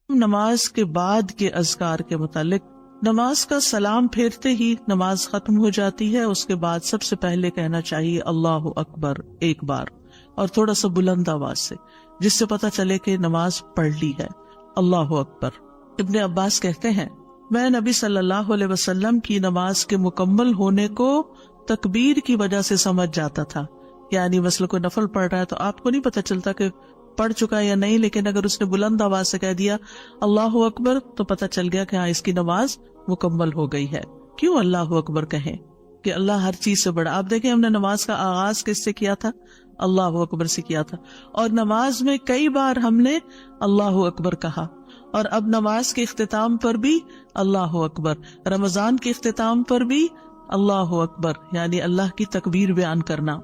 نماز کے بعد کے اذکار کے متعلق، نماز کا سلام پھیرتے ہی نماز ختم ہو جاتی ہے. اس کے بعد سب سے پہلے کہنا چاہیے اللہ اکبر ایک بار، اور تھوڑا سا بلند آواز سے، جس سے پتہ چلے کہ نماز پڑھ لی ہے. اللہ اکبر. ابن عباس کہتے ہیں میں نبی صلی اللہ علیہ وسلم کی نماز کے مکمل ہونے کو تکبیر کی وجہ سے سمجھ جاتا تھا. یعنی مثلا کوئی نفل پڑھ رہا ہے تو آپ کو نہیں پتہ چلتا کہ پڑھ چکا یا نہیں، لیکن اگر اس نے بلند آواز سے کہہ دیا اللہ اکبر تو پتہ چل گیا کہ ہاں اس کی نماز مکمل ہو گئی ہے. کیوں اللہ اکبر کہیں؟ کہ اللہ ہر چیز سے بڑا. آپ دیکھیں ہم نے نماز کا آغاز کس سے کیا تھا؟ اللہ اکبر سے کیا تھا، اور نماز میں کئی بار ہم نے اللہ اکبر کہا، اور اب نماز کے اختتام پر بھی اللہ اکبر، رمضان کے اختتام پر بھی اللہ اکبر، یعنی اللہ کی تکبیر بیان کرنا.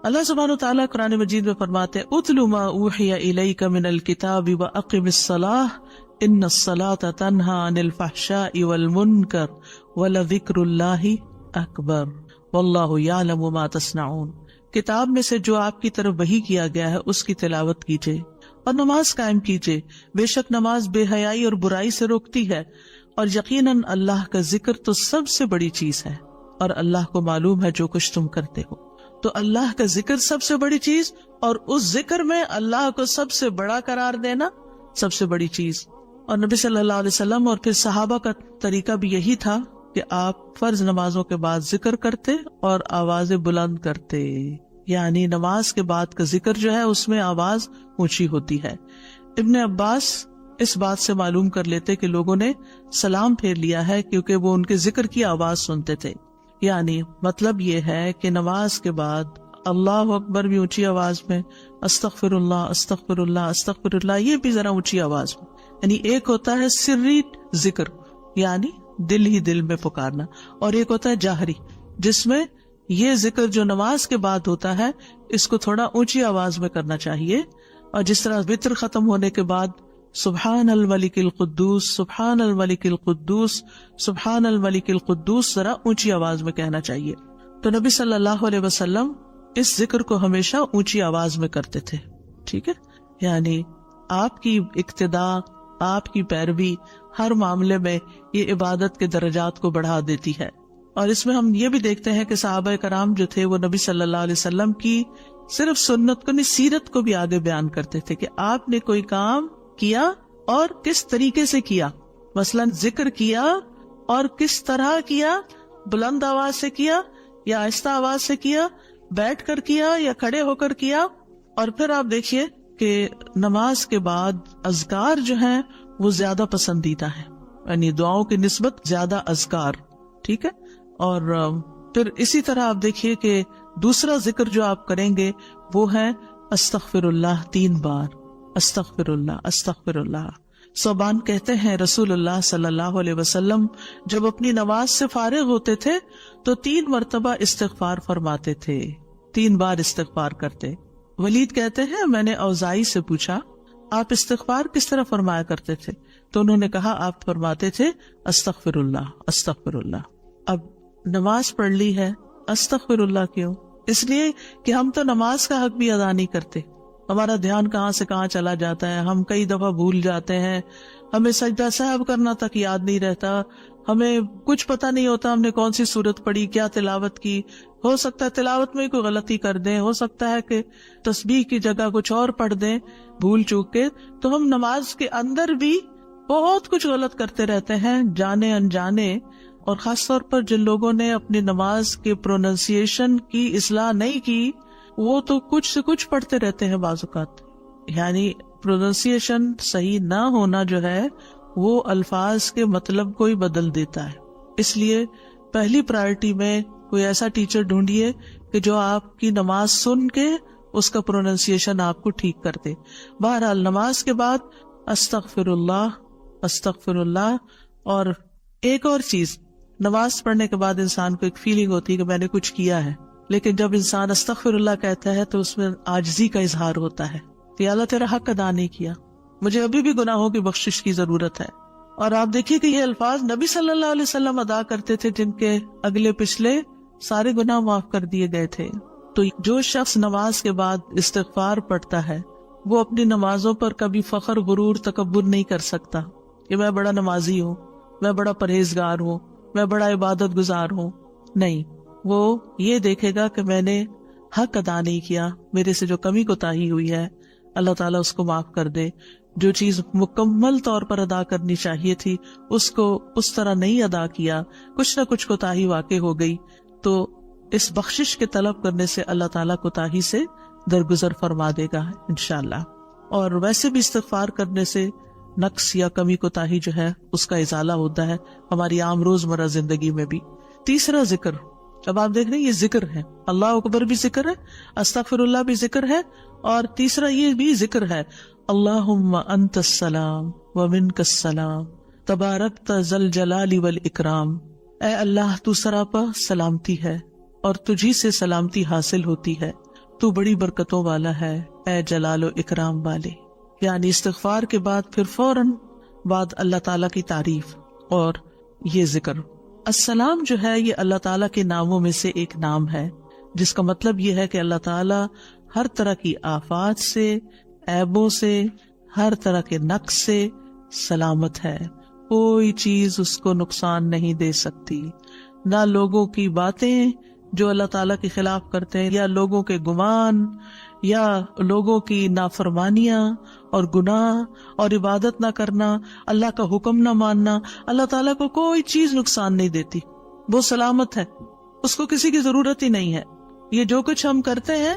اللہ سبحانہ وتعالیٰ قرآن مجید میں فرماتے ہیں اتل ما اوحی الیک من الکتاب واقم الصلاۃ ان الصلاۃ تنہی عن الفحشاء والمنکر ولذکر اللہ اکبر واللہ یعلم ما تصنعون. کتاب میں سے جو آپ کی طرف وحی کیا گیا ہے اس کی تلاوت کیجیے اور نماز قائم کیجیے. بے شک نماز بے حیائی اور برائی سے روکتی ہے، اور یقیناً اللہ کا ذکر تو سب سے بڑی چیز ہے، اور اللہ کو معلوم ہے جو کچھ تم کرتے ہو. تو اللہ کا ذکر سب سے بڑی چیز، اور اس ذکر میں اللہ کو سب سے بڑا قرار دینا سب سے بڑی چیز. اور نبی صلی اللہ علیہ وسلم اور پھر صحابہ کا طریقہ بھی یہی تھا کہ آپ فرض نمازوں کے بعد ذکر کرتے اور آوازیں بلند کرتے. یعنی نماز کے بعد کا ذکر جو ہے اس میں آواز اونچی ہوتی ہے. ابن عباس اس بات سے معلوم کر لیتے کہ لوگوں نے سلام پھیر لیا ہے کیونکہ وہ ان کے ذکر کی آواز سنتے تھے. یعنی مطلب یہ ہے کہ نماز کے بعد اللہ اکبر بھی اونچی آواز میں، استغفر اللہ استغفر اللہ استغفر اللہ یہ بھی ذرا اونچی آواز میں. یعنی ایک ہوتا ہے سری ذکر، یعنی دل ہی دل میں پکارنا، اور ایک ہوتا ہے جاہری، جس میں یہ ذکر جو نماز کے بعد ہوتا ہے اس کو تھوڑا اونچی آواز میں کرنا چاہیے. اور جس طرح وتر ختم ہونے کے بعد سبحان الملک القدوس سبحان الملک القدوس سبحان الملک القدوس ذرا اونچی آواز میں کہنا چاہیے. تو نبی صلی اللہ علیہ وسلم اس ذکر کو ہمیشہ اونچی آواز میں کرتے تھے. ٹھیک ہے، یعنی آپ کی اقتداء، آپ کی پیروی ہر معاملے میں یہ عبادت کے درجات کو بڑھا دیتی ہے. اور اس میں ہم یہ بھی دیکھتے ہیں کہ صحابہ کرام جو تھے وہ نبی صلی اللہ علیہ وسلم کی صرف سنت کو نہیں، سیرت کو بھی آگے بیان کرتے تھے کہ آپ نے کوئی کام کیا اور کس طریقے سے کیا. مثلا ذکر کیا اور کس طرح کیا، بلند آواز سے کیا یا آہستہ آواز سے کیا، بیٹھ کر کیا یا کھڑے ہو کر کیا. اور پھر آپ دیکھیے کہ نماز کے بعد اذکار جو ہیں وہ زیادہ پسندیدہ ہیں، یعنی دعاؤں کی نسبت زیادہ اذکار. ٹھیک ہے، اور پھر اسی طرح آپ دیکھیے کہ دوسرا ذکر جو آپ کریں گے وہ ہے استغفر اللہ 3 بار، استغفر اللہ استغفر اللہ. صوبان کہتے ہیں رسول اللہ صلی اللہ علیہ وسلم جب اپنی نماز سے فارغ ہوتے تھے تو 3 مرتبہ استغفار فرماتے تھے، 3 بار استغفار کرتے. ولید کہتے ہیں میں نے اوزائی سے پوچھا آپ استغفار کس طرح فرمایا کرتے تھے؟ تو انہوں نے کہا آپ فرماتے تھے استغفر اللہ استغفر اللہ. اب نماز پڑھ لی ہے، استغفر اللہ کیوں؟ اس لیے کہ ہم تو نماز کا حق بھی ادا نہیں کرتے. ہمارا دھیان کہاں سے کہاں چلا جاتا ہے، ہم کئی دفعہ بھول جاتے ہیں، ہمیں سجدہ سہو کرنا تک یاد نہیں رہتا، ہمیں کچھ پتہ نہیں ہوتا ہم نے کون سی سورت پڑھی، کیا تلاوت کی. ہو سکتا ہے تلاوت میں کوئی غلطی کر دیں، ہو سکتا ہے کہ تسبیح کی جگہ کچھ اور پڑھ دیں بھول چوک کے. تو ہم نماز کے اندر بھی بہت کچھ غلط کرتے رہتے ہیں جانے انجانے. اور خاص طور پر جن لوگوں نے اپنی نماز کے پروننسیشن کی اصلاح نہیں کی وہ تو کچھ سے کچھ پڑھتے رہتے ہیں بعض اوقات. یعنی پروننسیشن صحیح نہ ہونا جو ہے وہ الفاظ کے مطلب کو ہی بدل دیتا ہے. اس لیے پہلی پرائرٹی میں کوئی ایسا ٹیچر ڈھونڈیے کہ جو آپ کی نماز سن کے اس کا پروننسیشن آپ کو ٹھیک کر دے. بہرحال نماز کے بعد استغفر اللہ استغفر اللہ. اور ایک اور چیز، نماز پڑھنے کے بعد انسان کو ایک فیلنگ ہوتی ہے کہ میں نے کچھ کیا ہے، لیکن جب انسان استغفر اللہ کہتا ہے تو اس میں عاجزی کا اظہار ہوتا ہے کہ اللہ تیرا حق ادا نہیں کیا، مجھے ابھی بھی گناہوں کی بخشش کی ضرورت ہے. اور آپ دیکھیے کہ یہ الفاظ نبی صلی اللہ علیہ وسلم ادا کرتے تھے جن کے اگلے پچھلے سارے گناہ معاف کر دیے گئے تھے. تو جو شخص نماز کے بعد استغفار پڑھتا ہے وہ اپنی نمازوں پر کبھی فخر غرور تکبر نہیں کر سکتا کہ میں بڑا نمازی ہوں، میں بڑا پرہیزگار ہوں، میں بڑا عبادت گزار ہوں. نہیں، وہ یہ دیکھے گا کہ میں نے حق ادا نہیں کیا، میرے سے جو کمی کوتاہی ہوئی ہے اللہ تعالیٰ اس کو معاف کر دے. جو چیز مکمل طور پر ادا کرنی چاہیے تھی اس کو اس طرح نہیں ادا کیا، کچھ نہ کچھ کوتاہی واقع ہو گئی، تو اس بخشش کے طلب کرنے سے اللہ تعالیٰ کوتاہی سے درگزر فرما دے گا انشاءاللہ. اور ویسے بھی استغفار کرنے سے نقص یا کمی کوتاہی جو ہے اس کا ازالہ ہوتا ہے ہماری عام روزمرہ زندگی میں بھی. تیسرا ذکر، اب آپ دیکھ رہے ہیں یہ ذکر ہے، اللہ اکبر بھی ذکر ہے، استغفر اللہ بھی ذکر ہے، اور تیسرا یہ بھی ذکر ہے، اللہم انت السلام ومنک السلام تبارکت ذی الجلال والاکرام. اے اللہ تو سراپا سلامتی ہے اور تجھی سے سلامتی حاصل ہوتی ہے، تو بڑی برکتوں والا ہے اے جلال و اکرام والے. یعنی استغفار کے بعد پھر فوراً بعد اللہ تعالیٰ کی تعریف اور یہ ذکر. السلام جو ہے یہ اللہ تعالیٰ کے ناموں میں سے ایک نام ہے، جس کا مطلب یہ ہے کہ اللہ تعالیٰ ہر طرح کی آفات سے، عیبوں سے، ہر طرح کے نقص سے سلامت ہے. کوئی چیز اس کو نقصان نہیں دے سکتی، نہ لوگوں کی باتیں جو اللہ تعالیٰ کے خلاف کرتے ہیں، یا لوگوں کے گمان، یا لوگوں کی نافرمانیاں اور گناہ اور عبادت نہ کرنا، اللہ کا حکم نہ ماننا. اللہ تعالیٰ کو کوئی چیز نقصان نہیں دیتی، وہ سلامت ہے، اس کو کسی کی ضرورت ہی نہیں ہے. یہ جو کچھ ہم کرتے ہیں،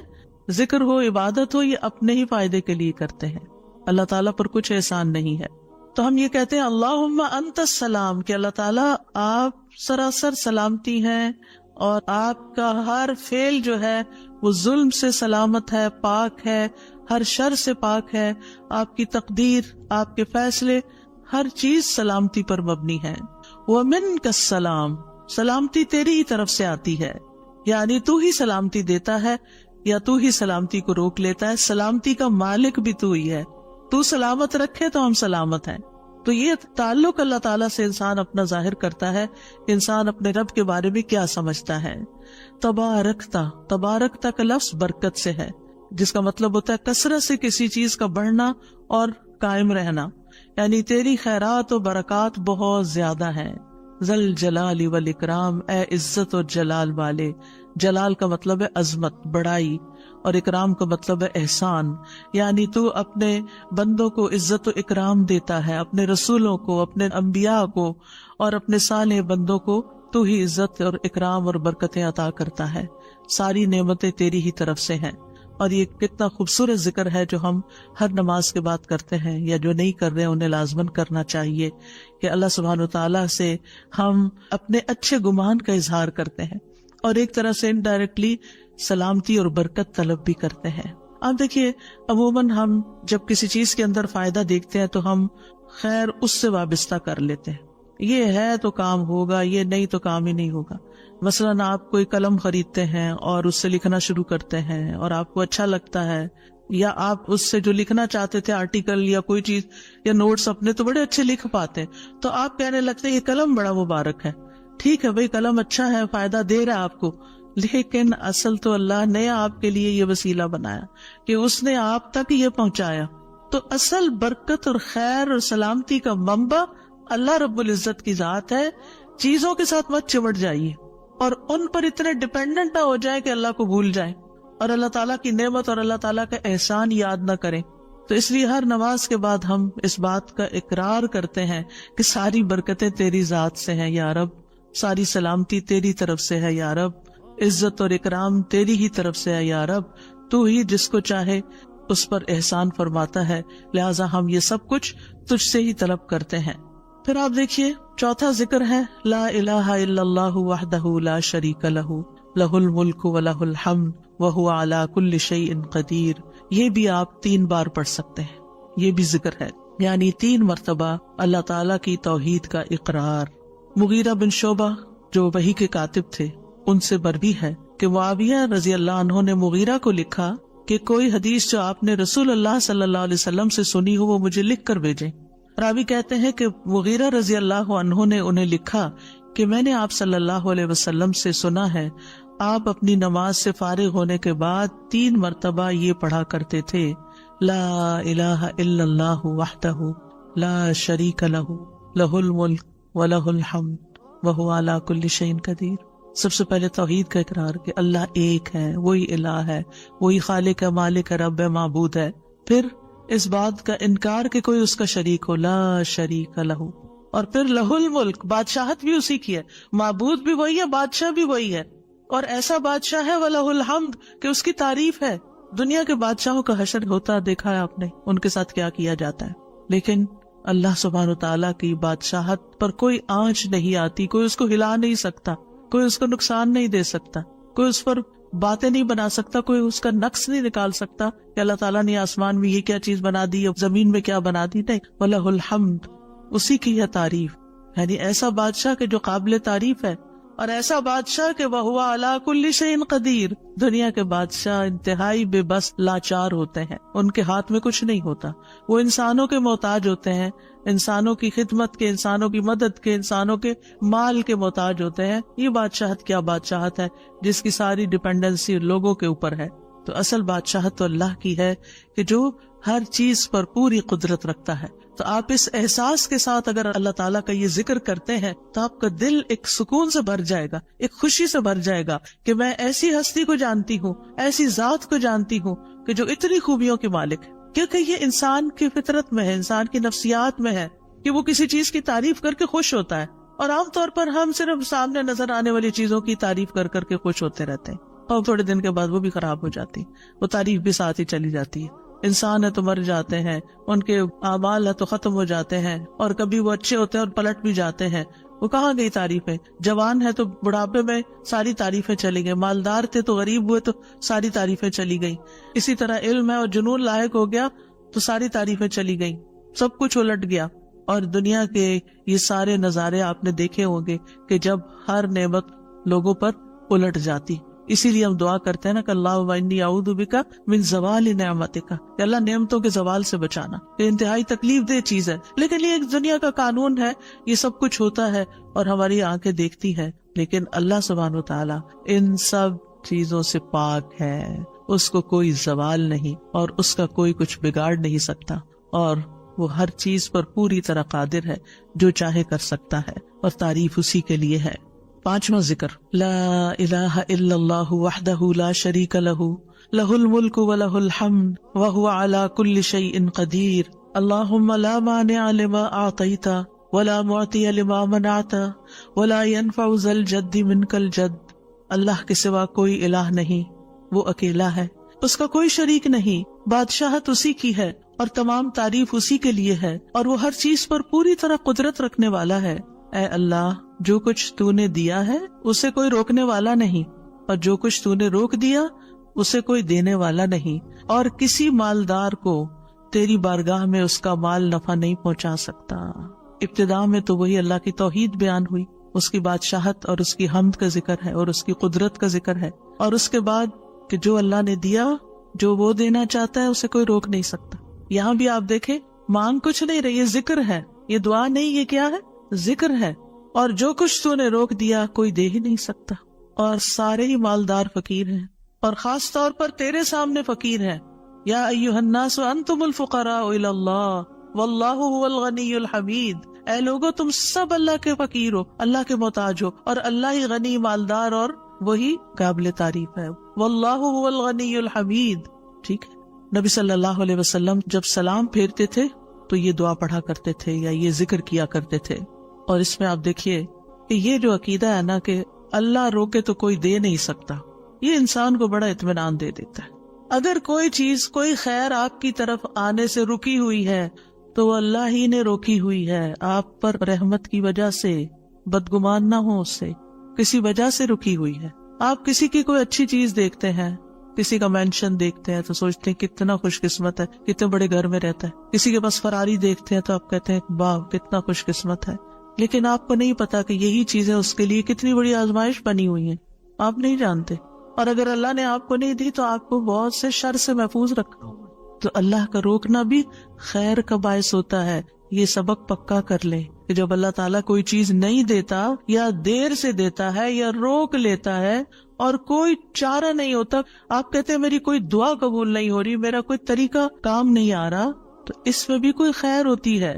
ذکر ہو، عبادت ہو، یہ اپنے ہی فائدے کے لیے کرتے ہیں، اللہ تعالیٰ پر کچھ احسان نہیں ہے. تو ہم یہ کہتے ہیں اللہم انت السلام، کہ اللہ تعالیٰ آپ سراسر سلامتی ہیں اور آپ کا ہر فعل جو ہے وہ ظلم سے سلامت ہے، پاک ہے، ہر شر سے پاک ہے. آپ کی تقدیر، آپ کے فیصلے، ہر چیز سلامتی پر مبنی ہے. وَمِنْكَ السَّلَامُ، سلامتی تیری ہی طرف سے آتی ہے، یعنی تو ہی سلامتی دیتا ہے یا تو ہی سلامتی کو روک لیتا ہے. سلامتی کا مالک بھی تو ہی ہے، تو سلامت رکھے تو ہم سلامت ہیں. تو یہ تعلق اللہ تعالیٰ سے انسان اپنا ظاہر کرتا ہے کہ انسان اپنے رب کے بارے میں کیا سمجھتا ہے. تبارکتا، تبارکتا کا لفظ برکت سے ہے، جس کا مطلب ہوتا ہے کثرت سے کسی چیز کا بڑھنا اور قائم رہنا، یعنی تیری خیرات و برکات بہت زیادہ ہیں. ذل جلال والاکرام، اے عزت اور جلال والے. جلال کا مطلب ہے عظمت، بڑائی، اور اکرام کا مطلب ہے احسان. یعنی تو اپنے بندوں کو عزت و اکرام دیتا ہے، اپنے رسولوں کو، اپنے انبیاء کو اور اپنے صالح بندوں کو تو ہی عزت اور اکرام اور برکتیں عطا کرتا ہے. ساری نعمتیں تیری ہی طرف سے ہیں. اور یہ کتنا خوبصورت ذکر ہے جو ہم ہر نماز کے بعد کرتے ہیں، یا جو نہیں کر رہے انہیں لازماً کرنا چاہیے، کہ اللہ سبحانہ وتعالیٰ سے ہم اپنے اچھے گمان کا اظہار کرتے ہیں اور ایک طرح سے انڈائریکٹلی سلامتی اور برکت طلب بھی کرتے ہیں. آپ دیکھیے عموماً ہم جب کسی چیز کے اندر فائدہ دیکھتے ہیں تو ہم خیر اس سے وابستہ کر لیتے ہیں، یہ ہے تو کام ہوگا، یہ نہیں تو کام ہی نہیں ہوگا. مثلاً آپ کوئی قلم خریدتے ہیں اور اس سے لکھنا شروع کرتے ہیں اور آپ کو اچھا لگتا ہے، یا آپ اس سے جو لکھنا چاہتے تھے آرٹیکل یا کوئی چیز یا نوٹس اپنے تو بڑے اچھے لکھ پاتے ہیں، تو آپ کہنے لگتے ہیں یہ قلم بڑا مبارک ہے. ٹھیک ہے بھئی، قلم اچھا ہے، فائدہ دے رہا ہے آپ کو، لیکن اصل تو اللہ نے آپ کے لیے یہ وسیلہ بنایا کہ اس نے آپ تک یہ پہنچایا. تو اصل برکت اور خیر اور سلامتی کا منبع اللہ رب العزت کی ذات ہے. چیزوں کے ساتھ مت چمٹ جائیے اور ان پر اتنے ڈیپینڈنٹ نہ ہو جائے کہ اللہ کو بھول جائیں اور اللہ تعالیٰ کی نعمت اور اللہ تعالیٰ کا احسان یاد نہ کریں. تو اس لیے ہر نماز کے بعد ہم اس بات کا اقرار کرتے ہیں کہ ساری برکتیں تیری ذات سے ہیں یا رب، ساری سلامتی تیری طرف سے ہے یا رب، عزت اور اکرام تیری ہی طرف سے ہے یا رب، تو ہی جس کو چاہے اس پر احسان فرماتا ہے، لہٰذا ہم یہ سب کچھ تجھ سے ہی طلب کرتے ہیں. پھر آپ دیکھیے چوتھا ذکر ہے لا الہ الا اللہ وحدہ لا شریک لہ لہ الملک ولہ الحمد وہو علی کل شیء قدیر. یہ بھی آپ 3 بار پڑھ سکتے ہیں، یہ بھی ذکر ہے، یعنی 3 مرتبہ اللہ تعالیٰ کی توحید کا اقرار. مغیرہ بن شعبہ جو وحی کے کاتب تھے ان سے مروی ہے کہ معاویہ رضی اللہ عنہ نے مغیرہ کو لکھا کہ کوئی حدیث جو آپ نے رسول اللہ صلی اللہ علیہ وسلم سے سنی ہو وہ مجھے لکھ کر بھیجیں. راوی کہتے ہیں کہ مغیرہ رضی اللہ عنہ نے انہیں لکھا کہ میں نے آپ صلی اللہ علیہ وسلم سے سنا ہے آپ اپنی نماز سے فارغ ہونے کے بعد 3 مرتبہ یہ پڑھا کرتے تھے لا الہ الا اللہ وحدہ لا شریک لہ لہ الملک ولہ الحمد وہو علی کل شیء قدیر. سب سے پہلے توحید کا اقرار کہ اللہ ایک ہے، وہی الہ ہے، وہی خالق ہے، مالک ہے، رب ہے، معبود ہے. پھر اس بات کا انکار کہ کوئی اس کا شریک ہو، لا شریک لہ. اور پھر لہ الملک، بادشاہت بھی اسی کی ہے، معبود بھی وہی ہے، بادشاہ بھی وہی ہے، اور ایسا بادشاہ ہے وَلَهُ الْحَمْدُ کہ اس کی تعریف ہے. دنیا کے بادشاہوں کا حشر ہوتا دیکھا ہے آپ نے، ان کے ساتھ کیا کیا جاتا ہے. لیکن اللہ سبحانہ وتعالیٰ کی بادشاہت پر کوئی آنچ نہیں آتی، کوئی اس کو ہلا نہیں سکتا، کوئی اس کو نقصان نہیں دے سکتا، کوئی اس پر باتیں نہیں بنا سکتا، کوئی اس کا نقص نہیں نکال سکتا کہ اللہ تعالیٰ نے آسمان میں یہ کیا چیز بنا دی، زمین میں کیا بنا دی. نہیں، وَلَهُ الْحَمْدُ، اسی کی ہے تعریف. یعنی ایسا بادشاہ کہ جو قابل تعریف ہے، اور ایسا بادشاہ کہ وَهُوَ عَلَى كُلِّ شَيْءٍ قَدِيرٌ. دنیا کے بادشاہ انتہائی بے بس لاچار ہوتے ہیں، ان کے ہاتھ میں کچھ نہیں ہوتا، وہ انسانوں کے محتاج ہوتے ہیں، انسانوں کی خدمت کے، انسانوں کی مدد کے، انسانوں کے مال کے محتاج ہوتے ہیں. یہ بادشاہت کیا بادشاہت ہے جس کی ساری ڈیپینڈنسی لوگوں کے اوپر ہے. تو اصل بادشاہت تو اللہ کی ہے کہ جو ہر چیز پر پوری قدرت رکھتا ہے. تو آپ اس احساس کے ساتھ اگر اللہ تعالیٰ کا یہ ذکر کرتے ہیں تو آپ کا دل ایک سکون سے بھر جائے گا، ایک خوشی سے بھر جائے گا کہ میں ایسی ہستی کو جانتی ہوں، ایسی ذات کو جانتی ہوں کہ جو اتنی خوبیوں کے مالک ہے. کیونکہ یہ انسان کی فطرت میں ہے، انسان کی نفسیات میں ہے کہ وہ کسی چیز کی تعریف کر کے خوش ہوتا ہے. اور عام طور پر ہم صرف سامنے نظر آنے والی چیزوں کی تعریف کر کر کے خوش ہوتے رہتے ہیں، اور تھوڑے دن کے بعد وہ بھی خراب ہو جاتی، وہ تعریف بھی ساتھ ہی چلی جاتی ہے. انسان ہے تو مر جاتے ہیں، ان کے اعمال ہے تو ختم ہو جاتے ہیں، اور کبھی وہ اچھے ہوتے ہیں اور پلٹ بھی جاتے ہیں. وہ کہاں گئی تعریفیں؟ جوان ہے تو بڑھاپے میں ساری تعریفیں چلی گئی، مالدار تھے تو غریب ہوئے تو ساری تعریفیں چلی گئی. اسی طرح علم ہے اور جنون لاحق ہو گیا تو ساری تعریفیں چلی گئی، سب کچھ الٹ گیا. اور دنیا کے یہ سارے نظارے آپ نے دیکھے ہوں گے کہ جب ہر نعمت لوگوں پر الٹ جاتی. اسی لیے ہم دعا کرتے ہیں نا کہ اللہم انی اعوذ بک من زوال نعمتک، کہ اللہ نعمتوں کے زوال سے بچانا. یہ انتہائی تکلیف دہ چیز ہے، لیکن یہ ایک دنیا کا قانون ہے، یہ سب کچھ ہوتا ہے اور ہماری آنکھیں دیکھتی ہیں. لیکن اللہ سبحانہ و تعالی ان سب چیزوں سے پاک ہے، اس کو کوئی زوال نہیں اور اس کا کوئی کچھ بگاڑ نہیں سکتا، اور وہ ہر چیز پر پوری طرح قادر ہے، جو چاہے کر سکتا ہے، اور تعریف اسی کے لیے ہے. پانچواں ذکر، لا الہ الا اللہ وحدہ لا شریک لہ لہ الملک ولہ الحمد وہو علی کل شیء قدیر. اللہم لا مانع لما اعطیت ولا معطی لما منعت ولا ينفع ذا الجد منک الجد. اللہ کے سوا کوئی الہ نہیں، وہ اکیلا ہے، اس کا کوئی شریک نہیں، بادشاہت اسی کی ہے اور تمام تعریف اسی کے لیے ہے، اور وہ ہر چیز پر پوری طرح قدرت رکھنے والا ہے. اے اللہ، جو کچھ تو نے دیا ہے اسے کوئی روکنے والا نہیں، اور جو کچھ تو نے روک دیا اسے کوئی دینے والا نہیں، اور کسی مالدار کو تیری بارگاہ میں اس کا مال نفع نہیں پہنچا سکتا. ابتدا میں تو وہی اللہ کی توحید بیان ہوئی، اس کی بادشاہت اور اس کی حمد کا ذکر ہے اور اس کی قدرت کا ذکر ہے، اور اس کے بعد کہ جو اللہ نے دیا، جو وہ دینا چاہتا ہے اسے کوئی روک نہیں سکتا. یہاں بھی آپ دیکھیں، مانگ کچھ نہیں رہی، یہ ذکر ہے، یہ دعا نہیں، یہ کیا ہے؟ ذکر ہے. اور جو کچھ تو نے روک دیا کوئی دے ہی نہیں سکتا، اور سارے ہی مالدار فقیر ہیں، اور خاص طور پر تیرے سامنے فقیر ہیں. یا ایھا الناس انتم الفقراء الی اللہ واللہ هو الغنی الحمید. اے لوگو، تم سب اللہ کے فقیر ہو، اللہ کے محتاج ہو، اور اللہ ہی غنی، مالدار اور وہی قابل تعریف ہے. واللہ هو الغنی الحمید. ٹھیک ہے. نبی صلی اللہ علیہ وسلم جب سلام پھیرتے تھے تو یہ دعا پڑھا کرتے تھے یا یہ ذکر کیا کرتے تھے. اور اس میں آپ دیکھیے کہ یہ جو عقیدہ ہے نا کہ اللہ روکے تو کوئی دے نہیں سکتا، یہ انسان کو بڑا اطمینان دے دیتا ہے. اگر کوئی چیز، کوئی خیر آپ کی طرف آنے سے رکی ہوئی ہے تو وہ اللہ ہی نے روکی ہوئی ہے، آپ پر رحمت کی وجہ سے. بدگمان نہ ہو اس سے، کسی وجہ سے رکی ہوئی ہے. آپ کسی کی کوئی اچھی چیز دیکھتے ہیں، کسی کا مینشن دیکھتے ہیں تو سوچتے ہیں کتنا خوش قسمت ہے، کتنے بڑے گھر میں رہتا ہے. کسی کے پاس فراری دیکھتے ہیں تو آپ کہتے ہیں واہ کتنا خوش قسمت ہے. لیکن آپ کو نہیں پتا کہ یہی چیزیں اس کے لیے کتنی بڑی آزمائش بنی ہوئی ہیں، آپ نہیں جانتے. اور اگر اللہ نے آپ کو نہیں دی تو آپ کو بہت سے شر سے محفوظ رکھا. تو اللہ کا روکنا بھی خیر کا باعث ہوتا ہے یہ سبق پکا کر لیں کہ جب اللہ تعالیٰ کوئی چیز نہیں دیتا یا دیر سے دیتا ہے یا روک لیتا ہے اور کوئی چارہ نہیں ہوتا، آپ کہتے ہیں میری کوئی دعا قبول نہیں ہو رہی، میرا کوئی طریقہ کام نہیں آ رہا، تو اس میں بھی کوئی خیر ہوتی ہے،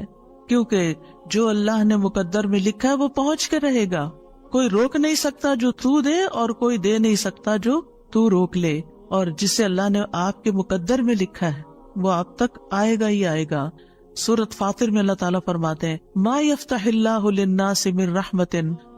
کیونکہ جو اللہ نے مقدر میں لکھا ہے وہ پہنچ کے رہے گا. کوئی روک نہیں سکتا جو تو دے، اور کوئی دے نہیں سکتا جو تو روک لے، اور جسے اللہ نے آپ کے مقدر میں لکھا ہے وہ آپ تک آئے گا ہی آئے گا. سورۃ فاطر میں اللہ تعالیٰ فرماتے ہیں ما یفتح اللہ للناس من رحمت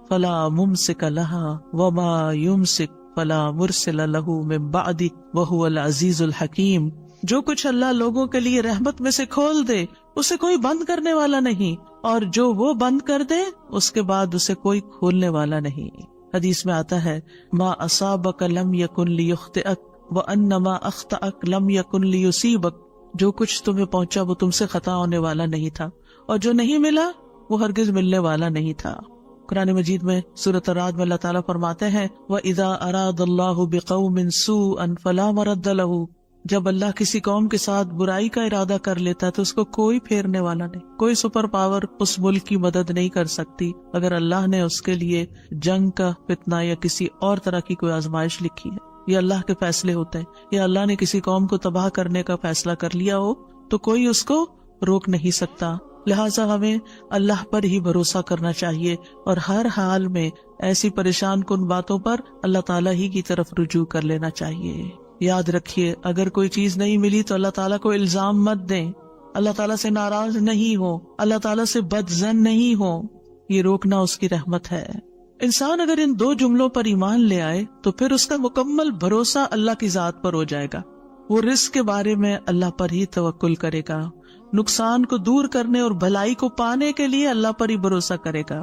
فلا ممسک لها وما یمسک فلا مرسل له من بعدہ وہو العزیز الحکیم. جو کچھ اللہ لوگوں کے لیے رحمت میں سے کھول دے اسے کوئی بند کرنے والا نہیں، اور جو وہ بند کر دے اس کے بعد اسے کوئی کھولنے والا نہیں. حدیث میں آتا ہے ما اصابک لم یکن لیخطئک وان ما اخطأک لم یکن لیصیبک. جو کچھ تمہیں پہنچا وہ تم سے خطا ہونے والا نہیں تھا، اور جو نہیں ملا وہ ہرگز ملنے والا نہیں تھا. قرآن مجید میں سورۃ الرعد میں اللہ تعالیٰ فرماتے ہیں وَإِذَا أَرَادَ اللَّهُ بِقَوْمٍ سُوءًا فَلَا مَرَدَّ لَهُ. جب اللہ کسی قوم کے ساتھ برائی کا ارادہ کر لیتا ہے تو اس کو کوئی پھیرنے والا نہیں، کوئی سپر پاور اس ملک کی مدد نہیں کر سکتی اگر اللہ نے اس کے لیے جنگ کا فتنہ یا کسی اور طرح کی کوئی آزمائش لکھی ہے. یہ اللہ کے فیصلے ہوتے ہیں، یا اللہ نے کسی قوم کو تباہ کرنے کا فیصلہ کر لیا ہو تو کوئی اس کو روک نہیں سکتا. لہٰذا ہمیں اللہ پر ہی بھروسہ کرنا چاہیے، اور ہر حال میں ایسی پریشان کن باتوں پر اللہ تعالیٰ ہی کی طرف رجوع کر لینا چاہیے. یاد رکھیے اگر کوئی چیز نہیں ملی تو اللہ تعالیٰ کو الزام مت دیں، اللہ تعالیٰ سے ناراض نہیں ہو، اللہ تعالیٰ سے بدظن نہیں ہو. یہ روکنا اس کی رحمت ہے. انسان اگر ان دو جملوں پر ایمان لے آئے تو پھر اس کا مکمل بھروسہ اللہ کی ذات پر ہو جائے گا. وہ رزق کے بارے میں اللہ پر ہی توکل کرے گا، نقصان کو دور کرنے اور بھلائی کو پانے کے لیے اللہ پر ہی بھروسہ کرے گا.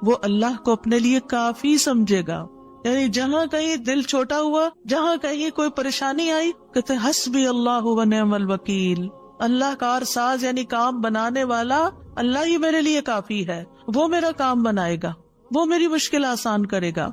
وہ اللہ کو اپنے لیے کافی سمجھے گا. یعنی جہاں کہیں دل چھوٹا ہوا، جہاں کہیں کوئی پریشانی آئی، کہتے حسبی اللہ و نعم الوکیل. اللہ کار ساز یعنی کام بنانے والا اللہ ہی میرے لیے کافی ہے، وہ میرا کام بنائے گا، وہ میری مشکل آسان کرے گا.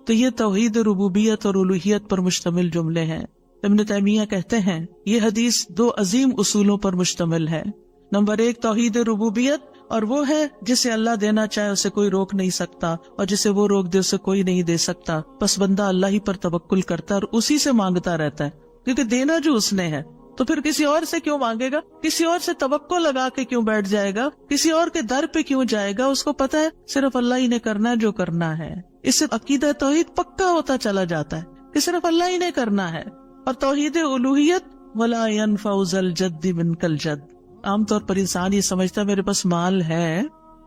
تو یہ توحید ربوبیت اور الوہیت پر مشتمل جملے ہیں. ابن تیمیہ کہتے ہیں یہ حدیث دو عظیم اصولوں پر مشتمل ہے. نمبر 1 توحید ربوبیت، اور وہ ہے جسے اللہ دینا چاہے اسے کوئی روک نہیں سکتا، اور جسے وہ روک دے اسے کوئی نہیں دے سکتا. بس بندہ اللہ ہی پر توکل کرتا ہے اور اسی سے مانگتا رہتا ہے، کیونکہ دینا جو اس نے ہے تو پھر کسی اور سے کیوں مانگے گا، کسی اور سے توقع لگا کے کیوں بیٹھ جائے گا، کسی اور کے در پہ کیوں جائے گا. اس کو پتا ہے صرف اللہ ہی نے کرنا ہے جو کرنا ہے. اس سے عقیدہ توحید پکا ہوتا چلا جاتا ہے کہ صرف اللہ ہی نے کرنا ہے. اور توحید الوہیت ولا ينفع ذا الجد منک الجد. عام طور پر انسان یہ سمجھتا ہے میرے پاس مال ہے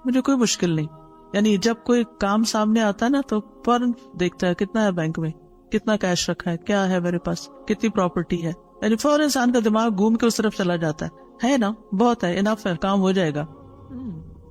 مجھے کوئی مشکل نہیں، یعنی جب کوئی کام سامنے آتا ہے نا تو فوراً دیکھتا ہے کتنا ہے بینک میں، کتنا کیش رکھا ہے، کیا ہے میرے پاس، کتنی پراپرٹی ہے. یعنی فوراً انسان کا دماغ گھوم کے اس طرف چلا جاتا ہے نا بہت ہے، انف ہے، کام ہو جائے گا.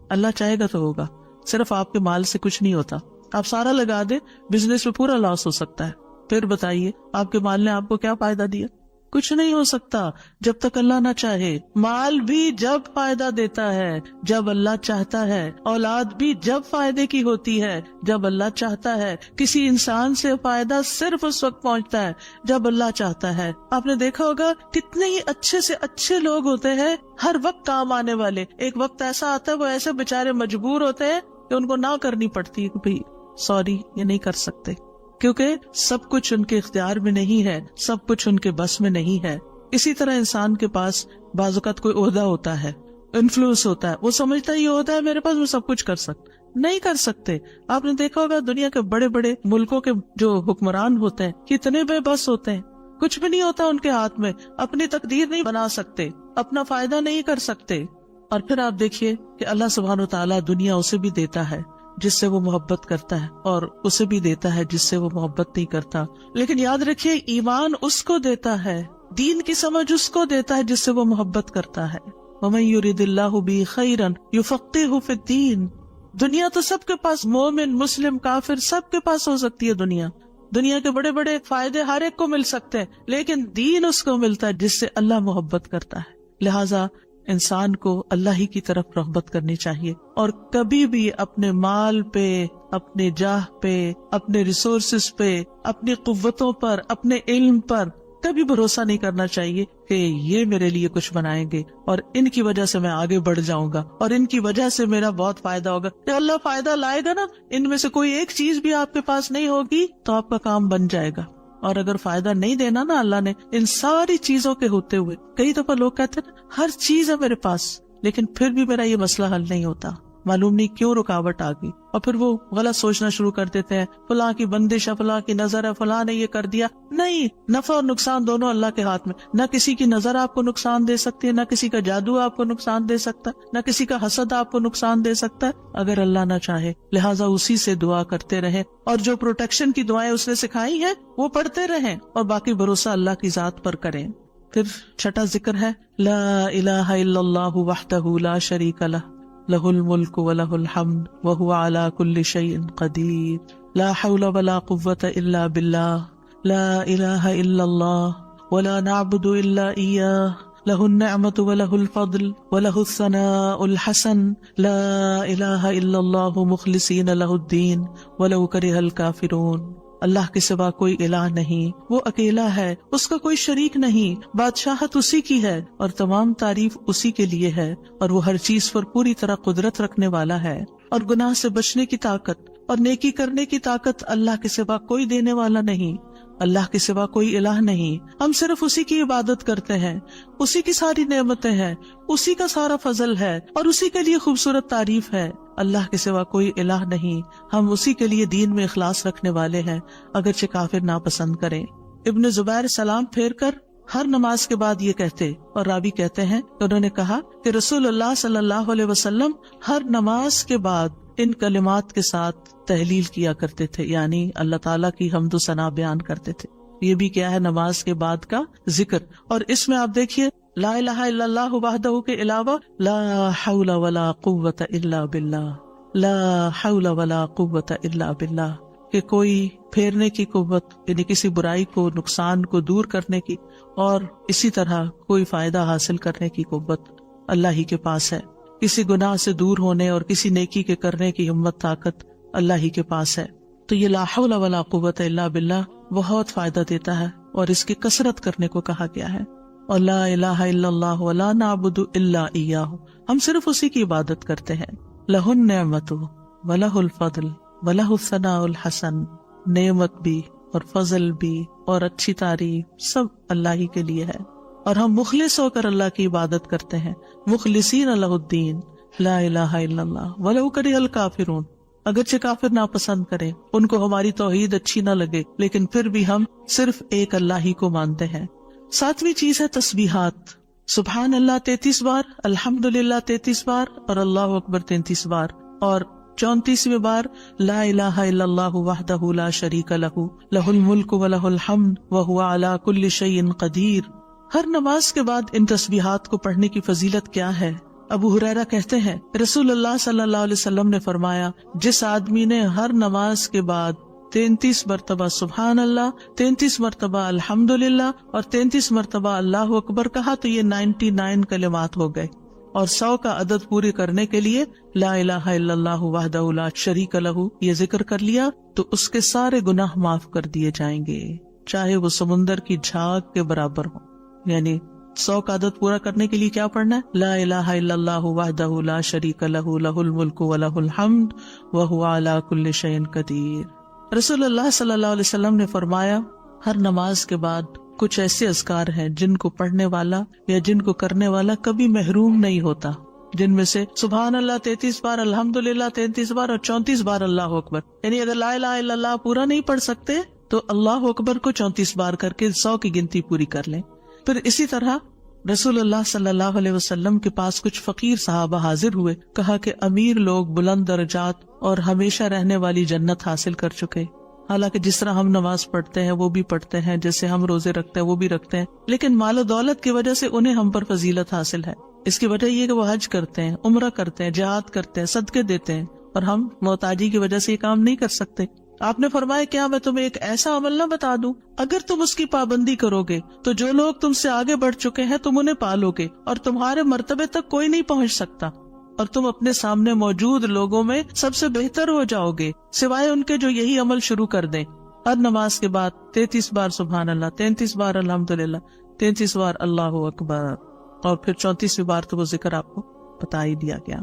اللہ چاہے گا تو ہوگا. صرف آپ کے مال سے کچھ نہیں ہوتا. آپ سارا لگا دیں بزنس میں پورا لاس ہو سکتا ہے. پھر بتائیے آپ کے مال نے آپ کو کیا فائدہ دیا؟ کچھ نہیں ہو سکتا جب تک اللہ نہ چاہے. مال بھی جب فائدہ دیتا ہے جب اللہ چاہتا ہے، اولاد بھی جب فائدے کی ہوتی ہے جب اللہ چاہتا ہے. کسی انسان سے فائدہ صرف اس وقت پہنچتا ہے جب اللہ چاہتا ہے. آپ نے دیکھا ہوگا کتنے ہی اچھے سے اچھے لوگ ہوتے ہیں ہر وقت کام آنے والے. ایک وقت ایسا آتا ہے وہ ایسے بےچارے مجبور ہوتے ہیں کہ ان کو نہ کرنی پڑتی ہے کہ سوری یہ نہیں کر سکتے، کیونکہ سب کچھ ان کے اختیار میں نہیں ہے، سب کچھ ان کے بس میں نہیں ہے. اسی طرح انسان کے پاس بعض اوقات کوئی عہدہ ہوتا ہے، انفلوئنس ہوتا ہے، وہ سمجھتا ہے یہ ہوتا ہے میرے پاس میں سب کچھ کر سکتا. نہیں کر سکتے. آپ نے دیکھا ہوگا دنیا کے بڑے بڑے ملکوں کے جو حکمران ہوتے ہیں کتنے بے بس ہوتے ہیں، کچھ بھی نہیں ہوتا ان کے ہاتھ میں، اپنی تقدیر نہیں بنا سکتے، اپنا فائدہ نہیں کر سکتے. اور پھر آپ دیکھیے کہ اللہ سبحانہ و تعالیٰ دنیا اسے بھی دیتا ہے جس سے وہ محبت کرتا ہے، اور اسے بھی دیتا ہے جس سے وہ محبت نہیں کرتا. لیکن یاد رکھیے ایمان اس کو دیتا ہے، دین کی سمجھ اس کو دیتا ہے جس سے وہ محبت کرتا ہے. وَمَن يُرِدِ اللَّهُ بِهِ خَيْرًا يُفَقِّهْهُ فِي الدِّينِ. دنیا تو سب کے پاس، مومن مسلم کافر سب کے پاس ہو سکتی ہے. دنیا کے بڑے بڑے فائدے ہر ایک کو مل سکتے ہیں، لیکن دین اس کو ملتا ہے جس سے اللہ محبت کرتا ہے. لہٰذا انسان کو اللہ ہی کی طرف رغبت کرنی چاہیے، اور کبھی بھی اپنے مال پہ، اپنے جاہ پہ، اپنے ریسورسز پہ، اپنی قوتوں پر، اپنے علم پر کبھی بھروسہ نہیں کرنا چاہیے کہ یہ میرے لیے کچھ بنائیں گے اور ان کی وجہ سے میں آگے بڑھ جاؤں گا اور ان کی وجہ سے میرا بہت فائدہ ہوگا. کہ اللہ فائدہ لائے گا نا, ان میں سے کوئی ایک چیز بھی آپ کے پاس نہیں ہوگی تو آپ کا کام بن جائے گا. اور اگر فائدہ نہیں دینا نا اللہ نے ان ساری چیزوں کے ہوتے ہوئے, کئی دفعہ لوگ کہتے ہیں ہر چیز ہے میرے پاس لیکن پھر بھی میرا یہ مسئلہ حل نہیں ہوتا, معلوم نہیں کیوں رکاوٹ آ گئی, اور پھر وہ غلط سوچنا شروع کر دیتے ہیں فلاں کی بندش ہے, فلاں کی نظر ہے, فلاں نے یہ کر دیا. نہیں, نفع اور نقصان دونوں اللہ کے ہاتھ میں. نہ کسی کی نظر آپ کو نقصان دے سکتی ہے, نہ کسی کا جادو آپ کو نقصان دے سکتا ہے, نہ کسی کا حسد آپ کو نقصان دے سکتا ہے اگر اللہ نہ چاہے. لہٰذا اسی سے دعا کرتے رہیں اور جو پروٹیکشن کی دعائیں اس نے سکھائی ہیں وہ پڑھتے رہیں اور باقی بھروسہ اللہ کی ذات پر کریں. پھر چھٹا ذکر ہے لا الہ الا اللہ وحدہ لا شریک لہ لہ الملک ولہ الحمد وہو علی کل شیء قدیر لا حول ولا قوة الا باللہ لا الہ الا اللہ ولا نعبد الا ایاہ لہ النعمت ولہ الفضل ولہ الثناء الحسن لا الہ الا اللہ مخلصین لہ الدین ولو کرہ الکافرون. اللہ کے سوا کوئی الہ نہیں, وہ اکیلا ہے, اس کا کوئی شریک نہیں, بادشاہت اسی کی ہے اور تمام تعریف اسی کے لیے ہے, اور وہ ہر چیز پر پوری طرح قدرت رکھنے والا ہے. اور گناہ سے بچنے کی طاقت اور نیکی کرنے کی طاقت اللہ کے سوا کوئی دینے والا نہیں, اللہ کے سوا کوئی الہ نہیں. ہم صرف اسی کی عبادت کرتے ہیں, اسی کی ساری نعمتیں ہیں, اسی کا سارا فضل ہے اور اسی کے لیے خوبصورت تعریف ہے. اللہ کے سوا کوئی الہ نہیں, ہم اسی کے لیے دین میں اخلاص رکھنے والے ہیں اگرچہ کافر ناپسند کریں. ابن زبیر سلام پھیر کر ہر نماز کے بعد یہ کہتے, اور راوی کہتے ہیں کہ انہوں نے کہا کہ رسول اللہ صلی اللہ علیہ وسلم ہر نماز کے بعد ان کلمات کے ساتھ تحلیل کیا کرتے تھے, یعنی اللہ تعالیٰ کی حمد و ثنا بیان کرتے تھے. یہ بھی کیا ہے نماز کے بعد کا ذکر. اور اس میں آپ دیکھیے لا الہ الا اللہ وحدہ کے علاوہ لا حول ولا قوت الا باللہ, لا حول ولا قوت الا باللہ, کہ کوئی پھیرنے کی قوت یعنی کسی برائی کو نقصان کو دور کرنے کی اور اسی طرح کوئی فائدہ حاصل کرنے کی قوت اللہ ہی کے پاس ہے. کسی گناہ سے دور ہونے اور کسی نیکی کے کرنے کی ہمت طاقت اللہ ہی کے پاس ہے. تو یہ لا حول ولا قوت الا باللہ بہت فائدہ دیتا ہے اور اس کی کثرت کرنے کو کہا گیا ہے. اور لا الہ الا اللہ ولا نعبد الا ایاہ, ہم صرف اسی کی عبادت کرتے ہیں. لہ النعمت ولہ الفضل ولہ الثناء الحسن, نعمت بھی اور فضل بھی اور اچھی تعریف سب اللہ ہی کے لیے ہے, اور ہم مخلص ہو کر اللہ کی عبادت کرتے ہیں. مخلصین لہ الدین لا الہ الا اللہ ولو کرہ الکافرون, اگرچہ کافر ناپسند کریں, ان کو ہماری توحید اچھی نہ لگے, لیکن پھر بھی ہم صرف ایک اللہ ہی کو مانتے ہیں. ساتویں چیز ہے تسبیحات. سبحان اللہ 33 بار, الحمدللہ 33 بار اور اللہ اکبر 33 بار, اور 34ویں بار لا الہ الا اللہ وحدہ لا شریک لہ لہ الملک ولہ الحمد وہو علی کل شیء قدیر. ہر نماز کے بعد ان تسبیحات کو پڑھنے کی فضیلت کیا ہے؟ ابو ہریرہ کہتے ہیں رسول اللہ صلی اللہ علیہ وسلم نے فرمایا, جس آدمی نے ہر نماز کے بعد 33 مرتبہ سبحان اللہ, 33 مرتبہ الحمدللہ اور 33 مرتبہ اللہ اکبر کہا تو یہ 99 کلمات ہو گئے, اور 100 کا عدد پورے کرنے کے لیے لا الہ الا اللہ وحدہ لا شریک لہ یہ ذکر کر لیا تو اس کے سارے گناہ معاف کر دیے جائیں گے, چاہے وہ سمندر کی جھاگ کے برابر ہو. یعنی 100 کا عدد پورا کرنے کے لیے کیا پڑھنا ہے؟ لا الہ الا اللہ وحدہ لا شریک لہ لہ الملک ولہ الحمد وہو علی کل شیء قدیر. رسول اللہ صلی اللہ علیہ وسلم نے فرمایا ہر نماز کے بعد کچھ ایسے اذکار ہیں جن کو پڑھنے والا یا جن کو کرنے والا کبھی محروم نہیں ہوتا, جن میں سے سبحان اللہ 33 بار, الحمدللہ 33 بار اور 34 بار اللہ اکبر. یعنی اگر لا الہ الا اللہ پورا نہیں پڑھ سکتے تو اللہ اکبر کو 34 بار کر کے 100 کی گنتی پوری کر لیں. پھر اسی طرح رسول اللہ صلی اللہ علیہ وسلم کے پاس کچھ فقیر صحابہ حاضر ہوئے, کہا کہ امیر لوگ بلند درجات اور ہمیشہ رہنے والی جنت حاصل کر چکے. حالانکہ جس طرح ہم نماز پڑھتے ہیں وہ بھی پڑھتے ہیں, جیسے ہم روزے رکھتے ہیں وہ بھی رکھتے ہیں, لیکن مال و دولت کی وجہ سے انہیں ہم پر فضیلت حاصل ہے. اس کی وجہ یہ کہ وہ حج کرتے ہیں, عمرہ کرتے ہیں, جہاد کرتے ہیں, صدقے دیتے ہیں, اور ہم محتاجی کی وجہ سے یہ کام نہیں کر سکتے. آپ نے فرمایا کیا میں تمہیں ایک ایسا عمل نہ بتا دوں, اگر تم اس کی پابندی کرو گے تو جو لوگ تم سے آگے بڑھ چکے ہیں تم انہیں پالو گے اور تمہارے مرتبے تک کوئی نہیں پہنچ سکتا, اور تم اپنے سامنے موجود لوگوں میں سب سے بہتر ہو جاؤ گے سوائے ان کے جو یہی عمل شروع کر دیں. ہر نماز کے بعد 33 بار سبحان اللہ، 33 بار الحمدللہ، 33 بار اللہ اکبر، اور پھر 34ویں بار تو وہ ذکر آپ کو بتا ہی دیا گیا۔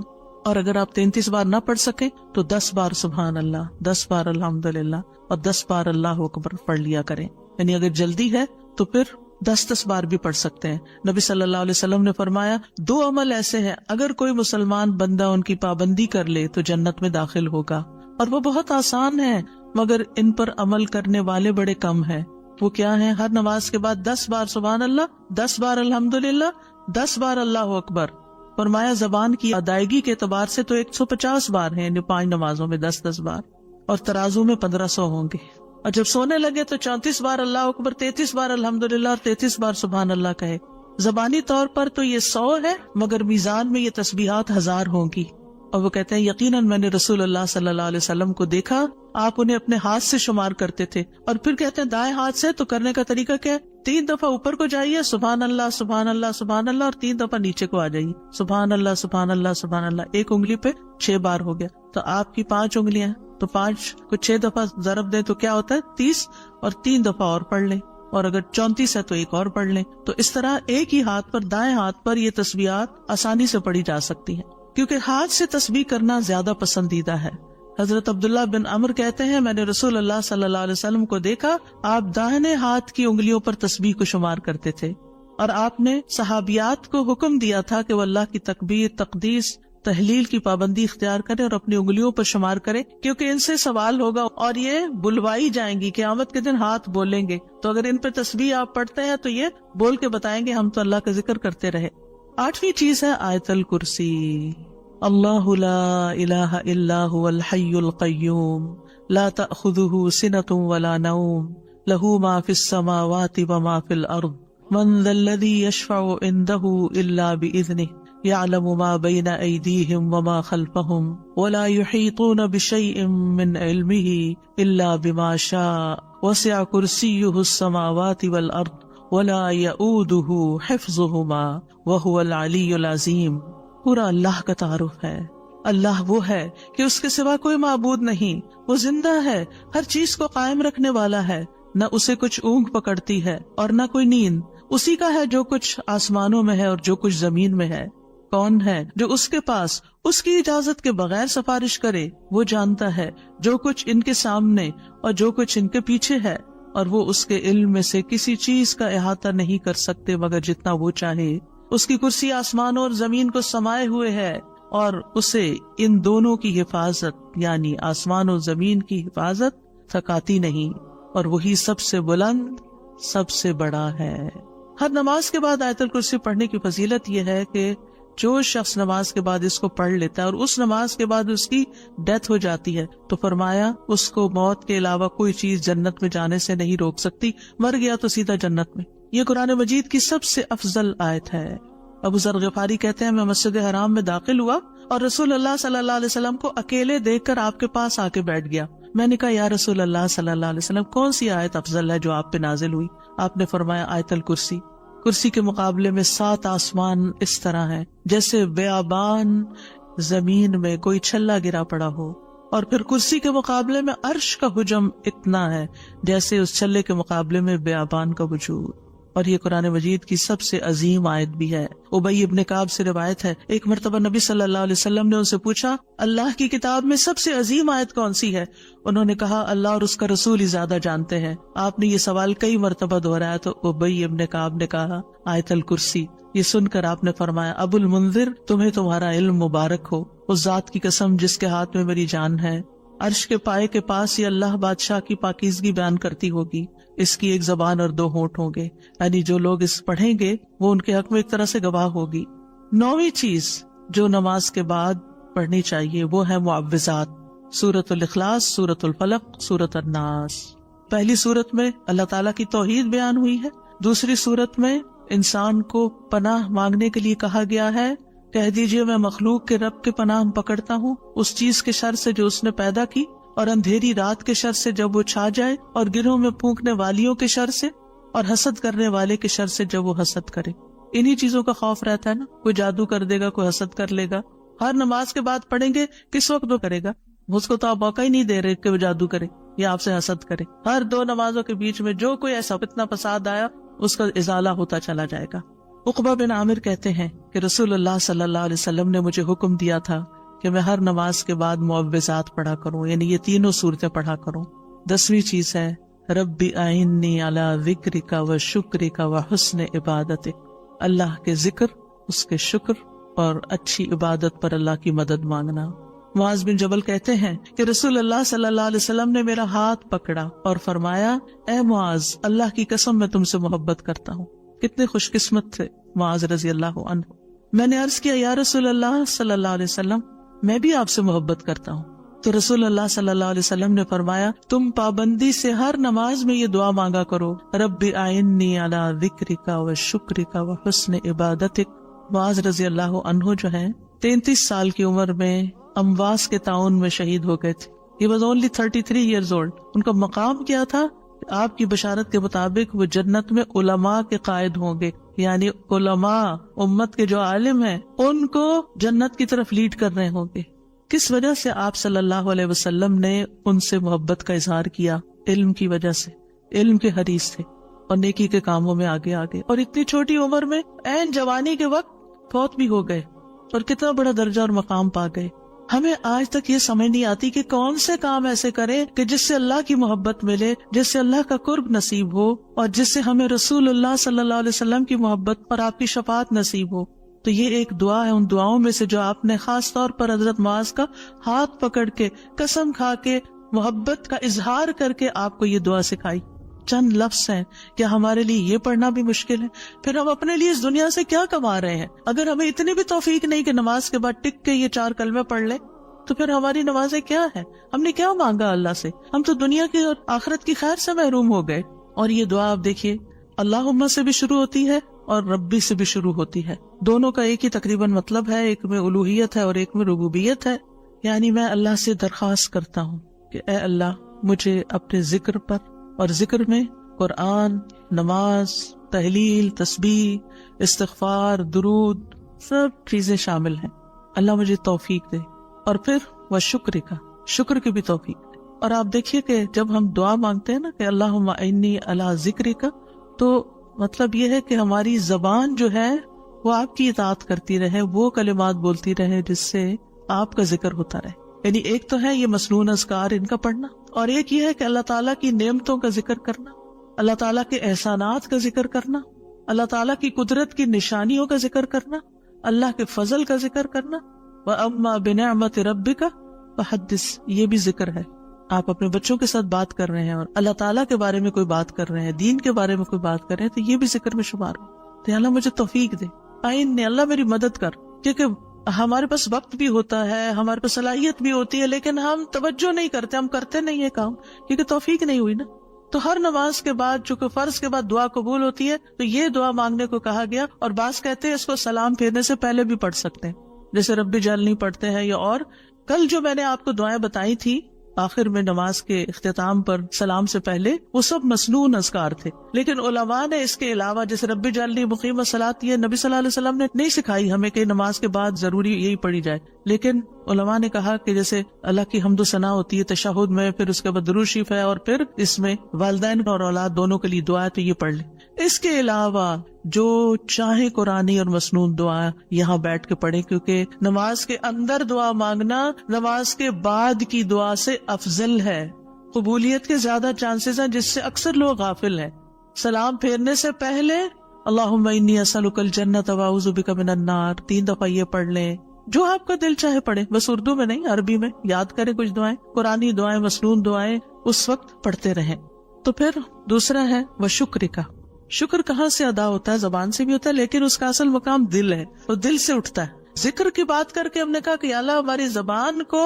اور اگر آپ 33 بار نہ پڑھ سکیں تو 10 بار سبحان اللہ، 10 بار الحمدللہ اور 10 بار اللہ اکبر پڑھ لیا کریں۔ یعنی اگر جلدی ہے تو پھر 10 بار بھی پڑھ سکتے ہیں۔ نبی صلی اللہ علیہ وسلم نے فرمایا 2 عمل ایسے ہیں اگر کوئی مسلمان بندہ ان کی پابندی کر لے تو جنت میں داخل ہوگا، اور وہ بہت آسان ہے مگر ان پر عمل کرنے والے بڑے کم ہیں۔ وہ کیا ہیں؟ ہر نماز کے بعد 10 بار سبحان اللہ، 10 بار الحمدللہ، 10 بار اللہ اکبر۔ فرمایا زبان کی ادائیگی کے اعتبار سے تو 150 بار ہیں، یعنی 5 نمازوں میں 10 بار، اور ترازو میں 1500 ہوں گے۔ اور جب سونے لگے تو 34 بار اللہ اکبر، 33 بار الحمدللہ اور 33 بار سبحان اللہ کہے۔ زبانی طور پر تو یہ 100 ہے مگر میزان میں یہ تسبیحات 1000 ہوں گی۔ اور وہ کہتے ہیں یقیناً میں نے رسول اللہ صلی اللہ علیہ وسلم کو دیکھا، آپ انہیں اپنے ہاتھ سے شمار کرتے تھے۔ اور پھر کہتے ہیں دائیں ہاتھ سے تو کرنے کا طریقہ کیا ہے؟ 3 دفعہ اوپر کو جائیے سبحان اللہ سبحان اللہ سبحان اللہ، اور 3 دفعہ نیچے کو آ جائیے سبحان اللہ سبحان اللہ سبحان اللہ۔ ایک انگلی پہ 6 بار ہو گیا، تو آپ کی 5 انگلیاں تو 5 کو 6 دفعہ ضرب دیں تو کیا ہوتا ہے؟ 30، اور 3 دفعہ اور پڑھ لیں، اور اگر 34 ہے تو ایک اور پڑھ لیں۔ تو اس طرح ایک ہی ہاتھ پر، دائیں ہاتھ پر یہ تسبیحات آسانی سے پڑھی جا سکتی ہیں، کیونکہ ہاتھ سے تسبیح کرنا زیادہ پسندیدہ ہے۔ حضرت عبداللہ بن عمر کہتے ہیں میں نے رسول اللہ صلی اللہ علیہ وسلم کو دیکھا، آپ داہنے ہاتھ کی انگلیوں پر تسبیح کو شمار کرتے تھے، اور آپ نے صحابیات کو حکم دیا تھا کہ وہ اللہ کی تکبیر، تقدیس، تحلیل کی پابندی اختیار کریں اور اپنی انگلیوں پر شمار کریں، کیونکہ ان سے سوال ہوگا اور یہ بلوائی جائیں گی، قیامت کے دن ہاتھ بولیں گے۔ تو اگر ان پہ تسبیح آپ پڑھتے ہیں تو یہ بول کے بتائیں گے ہم تو اللہ کا ذکر کرتے رہے۔ 8ویں چیز ہے آیت الکرسی۔ اللہ لا الہ الا هو الحی القیوم لا تأخذه سنة ولا نوم له ما في السماوات وما في الأرض من ذا الذي يشفع عنده إلا بإذنه يعلم ما بين أيديهم وما خلفهم ولا يحيطون بشيء من علمه إلا بما شاء وسع كرسيه السماوات والأرض ولا يؤوده حفظهما وهو العلي العظيم۔ پورا اللہ کا تعارف ہے۔ اللہ وہ ہے کہ اس کے سوا کوئی معبود نہیں، وہ زندہ ہے، ہر چیز کو قائم رکھنے والا ہے، نہ اسے کچھ اونگ پکڑتی ہے اور نہ کوئی نیند، اسی کا ہے جو کچھ آسمانوں میں ہے اور جو کچھ زمین میں ہے۔ کون ہے جو اس کے پاس اس کی اجازت کے بغیر سفارش کرے؟ وہ جانتا ہے جو کچھ ان کے سامنے اور جو کچھ ان کے پیچھے ہے، اور وہ اس کے علم میں سے کسی چیز کا احاطہ نہیں کر سکتے مگر جتنا وہ چاہے۔ اس کی کرسی آسمانوں اور زمین کو سمائے ہوئے ہے، اور اسے ان دونوں کی حفاظت یعنی آسمان و زمین کی حفاظت تھکاتی نہیں، اور وہی سب سے بلند، سب سے بڑا ہے۔ ہر نماز کے بعد آیت الکرسی پڑھنے کی فضیلت یہ ہے کہ جو شخص نماز کے بعد اس کو پڑھ لیتا ہے اور اس نماز کے بعد اس کی ڈیتھ ہو جاتی ہے تو فرمایا اس کو موت کے علاوہ کوئی چیز جنت میں جانے سے نہیں روک سکتی، مر گیا تو سیدھا جنت میں۔ یہ قرآن مجید کی سب سے افضل آیت ہے۔ ابو ذر غفاری کہتے ہیں میں مسجد حرام میں داخل ہوا اور رسول اللہ صلی اللہ علیہ وسلم کو اکیلے دیکھ کر آپ کے پاس آ کے بیٹھ گیا۔ میں نے کہا یا رسول اللہ صلی اللہ علیہ وسلم کون سی آیت افضل ہے جو آپ پہ نازل ہوئی؟ آپ نے فرمایا آیت الکرسی۔ کرسی کے مقابلے میں 7 آسمان اس طرح ہیں جیسے بیابان زمین میں کوئی چھلا گرا پڑا ہو، اور پھر کرسی کے مقابلے میں عرش کا حجم اتنا ہے جیسے اس چھلے کے مقابلے میں بیابان کا وجود۔ اور یہ قرآن مجید کی سب سے عظیم آیت بھی ہے۔ ابی ابن کعب سے روایت ہے ایک مرتبہ نبی صلی اللہ علیہ وسلم نے ان سے پوچھا اللہ کی کتاب میں سب سے عظیم آیت کون سی ہے؟ انہوں نے کہا اللہ اور اس کا رسول ہی زیادہ جانتے ہیں۔ آپ نے یہ سوال کئی مرتبہ دہرایا تو ابی ابن کعب نے کہا آیت الکرسی۔ یہ سن کر آپ نے فرمایا ابو المنذر تمہیں تمہارا علم مبارک ہو، اس ذات کی قسم جس کے ہاتھ میں میری جان ہے، عرش کے پائے کے پاس یہ اللہ بادشاہ کی پاکیزگی بیان کرتی ہوگی، اس کی ایک زبان اور 2 ہونٹ ہوں گے، یعنی جو لوگ اس پڑھیں گے وہ ان کے حق میں ایک طرح سے گواہ ہوگی۔ 9ویں چیز جو نماز کے بعد پڑھنی چاہیے وہ ہے معوذات، سورۃ الاخلاص، سورۃ الفلق، سورۃ الناس۔ پہلی سورت میں اللہ تعالیٰ کی توحید بیان ہوئی ہے، دوسری سورت میں انسان کو پناہ مانگنے کے لیے کہا گیا ہے، کہہ دیجئے میں مخلوق کے رب کے پناہ پکڑتا ہوں اس چیز کے شر سے جو اس نے پیدا کی، اور اندھیری رات کے شر سے جب وہ چھا جائے، اور گروہ میں پھونکنے والیوں کے شر سے، اور حسد کرنے والے کے شر سے جب وہ حسد کرے۔ انہی چیزوں کا خوف رہتا ہے نا، کوئی جادو کر دے گا، کوئی حسد کر لے گا۔ ہر نماز کے بعد پڑھیں گے، کس وقت وہ کرے گا؟ اس کو تو آپ موقع ہی نہیں دے رہے کہ وہ جادو کرے یہ آپ سے حسد کرے. ہر 2 نمازوں کے بیچ میں جو کوئی ایسا فتنہ فساد آیا اس کا ازالہ ہوتا چلا جائے گا. عقبہ بن عامر کہتے ہیں کہ رسول اللہ صلی اللہ علیہ وسلم نے مجھے حکم دیا تھا کہ میں ہر نماز کے بعد معوذات پڑھا کروں، یعنی یہ تینوں صورتیں پڑھا کروں. 10ویں چیز ہے ربی اعنی علی ذکرک و شکرک و حسن عبادتک، اللہ کے ذکر، اس کے شکر اور اچھی عبادت پر اللہ کی مدد مانگنا. معاذ بن جبل کہتے ہیں کہ رسول اللہ صلی اللہ علیہ وسلم نے میرا ہاتھ پکڑا اور فرمایا اے معاذ، اللہ کی قسم میں تم سے محبت کرتا ہوں. کتنے خوش قسمت تھے معاذ رضی اللہ عنہ. میں نے عرض کیا یا رسول اللہ صلی اللہ علیہ وسلم، میں بھی آپ سے محبت کرتا ہوں. تو رسول اللہ صلی اللہ علیہ وسلم نے فرمایا تم پابندی سے ہر نماز میں یہ دعا مانگا کرو، رب اعنی علی ذکرک و شکرک و حسن عبادتک. معاذ رضی اللہ عنہ جو ہیں 33 سال کی عمر میں امواس کے تعاون میں شہید ہو گئے تھے. He was only 33 years old. ان کا مقام کیا تھا؟ آپ کی بشارت کے مطابق وہ جنت میں علماء کے قائد ہوں گے، یعنی علماء امت کے جو عالم ہیں ان کو جنت کی طرف لیڈ کر رہے ہوں گے. کس وجہ سے آپ صلی اللہ علیہ وسلم نے ان سے محبت کا اظہار کیا؟ علم کی وجہ سے. علم کے حریص تھے اور نیکی کے کاموں میں آگے اور اتنی چھوٹی عمر میں عین جوانی کے وقت فوت بھی ہو گئے اور کتنا بڑا درجہ اور مقام پا گئے. ہمیں آج تک یہ سمجھ نہیں آتی کہ کون سے کام ایسے کریں کہ جس سے اللہ کی محبت ملے، جس سے اللہ کا قرب نصیب ہو اور جس سے ہمیں رسول اللہ صلی اللہ علیہ وسلم کی محبت اور آپ کی شفاعت نصیب ہو. تو یہ ایک دعا ہے ان دعاؤں میں سے جو آپ نے خاص طور پر حضرت معاذ کا ہاتھ پکڑ کے قسم کھا کے محبت کا اظہار کر کے آپ کو یہ دعا سکھائی. چند لفظ ہیں، کیا ہمارے لیے یہ پڑھنا بھی مشکل ہے؟ پھر ہم اپنے لیے اس دنیا سے کیا کما رہے ہیں؟ اگر ہمیں اتنی بھی توفیق نہیں کہ نماز کے بعد ٹک کے یہ 4 کلمے پڑھ لیں تو پھر ہماری نمازیں کیا ہے؟ ہم نے کیا مانگا اللہ سے؟ ہم تو دنیا کی اور آخرت کی خیر سے محروم ہو گئے. اور یہ دعا آپ دیکھیے اللہم سے بھی شروع ہوتی ہے اور ربی سے بھی شروع ہوتی ہے. دونوں کا ایک ہی تقریباً مطلب ہے، ایک میں الوہیت ہے اور ایک میں ربوبیت ہے. یعنی میں اللہ سے درخواست کرتا ہوں کہ اے اللہ مجھے اپنے ذکر پر، اور ذکر میں قرآن، نماز، تحلیل، تسبیح، استغفار، درود، سب چیزیں شامل ہیں. اللہ مجھے توفیق دے. اور پھر وہ شکر کی بھی توفیق دے. اور آپ دیکھیے کہ جب ہم دعا مانگتے ہیں نا کہ اللہم اعنی علی ذکرک، تو مطلب یہ ہے کہ ہماری زبان جو ہے وہ آپ کی اطاعت کرتی رہے، وہ کلمات بولتی رہے جس سے آپ کا ذکر ہوتا رہے. یعنی ایک تو ہے یہ مسنون اذکار ان کا پڑھنا، اور ایک یہ ہے کہ اللہ تعالیٰ کی نعمتوں کا ذکر کرنا، اللہ تعالیٰ کے احسانات کا ذکر کرنا، اللہ تعالیٰ کی قدرت کی نشانیوں کا ذکر کرنا، اللہ کے فضل کا ذکر کرنا. وَأَمَّا بِنِعْمَةِ رَبِّكَ فَحَدِّثْ، یہ بھی ذکر ہے. آپ اپنے بچوں کے ساتھ بات کر رہے ہیں اور اللہ تعالیٰ کے بارے میں کوئی بات کر رہے ہیں، دین کے بارے میں کوئی بات کر رہے ہیں، تو یہ بھی ذکر میں شمار ہو. تو اللہ مجھے توفیق دے، اللہ میری مدد کر. کیونکہ ہمارے پاس وقت بھی ہوتا ہے، ہمارے پاس صلاحیت بھی ہوتی ہے، لیکن ہم توجہ نہیں کرتے، ہم کرتے نہیں ہے کام، کیونکہ توفیق نہیں ہوئی نا. تو ہر نماز کے بعد چونکہ فرض کے بعد دعا قبول ہوتی ہے تو یہ دعا مانگنے کو کہا گیا. اور بعض کہتے ہیں اس کو سلام پھیرنے سے پہلے بھی پڑھ سکتے ہیں، جیسے ربی جعلنی پڑھتے ہیں. یا اور کل جو میں نے آپ کو دعائیں بتائی تھی آخر میں نماز کے اختتام پر سلام سے پہلے، وہ سب مسنون اذکار تھے. لیکن علماء نے اس کے علاوہ جیسے ربی جعلنی مقیم الصلاۃ، یہ نبی صلی اللہ علیہ وسلم نے نہیں سکھائی ہمیں کہ نماز کے بعد ضروری یہی پڑھی جائے. لیکن علماء نے کہا کہ جیسے اللہ کی حمد و ثنا ہوتی ہے تشہد میں، پھر اس کے بعد درود شریف ہے، اور پھر اس میں والدین اور اولاد دونوں کے لیے دعا ہے تو یہ پڑھ لیں. اس کے علاوہ جو چاہے قرآنی اور مسنون دعا یہاں بیٹھ کے پڑھیں، کیونکہ نماز کے اندر دعا مانگنا نماز کے بعد کی دعا سے افضل ہے. قبولیت کے زیادہ چانسز ہیں جس سے اکثر لوگ غافل ہیں. سلام پھیرنے سے پہلے اللہم انی اسألک الجنۃ واعوذ بک من النار 3 دفعہ یہ پڑھ لیں. جو آپ کا دل چاہے پڑھیں، بس اردو میں نہیں، عربی میں یاد کریں کچھ دعائیں، قرآنی دعائیں، مسنون دعائیں اس وقت پڑھتے رہیں. تو پھر دوسرا ہے وہ شکر کا. شکر کہاں سے ادا ہوتا ہے؟ زبان سے بھی ہوتا ہے، لیکن اس کا اصل مقام دل ہے، وہ دل سے اٹھتا ہے. ذکر کی بات کر کے ہم نے کہا کہ اللہ ہماری زبان کو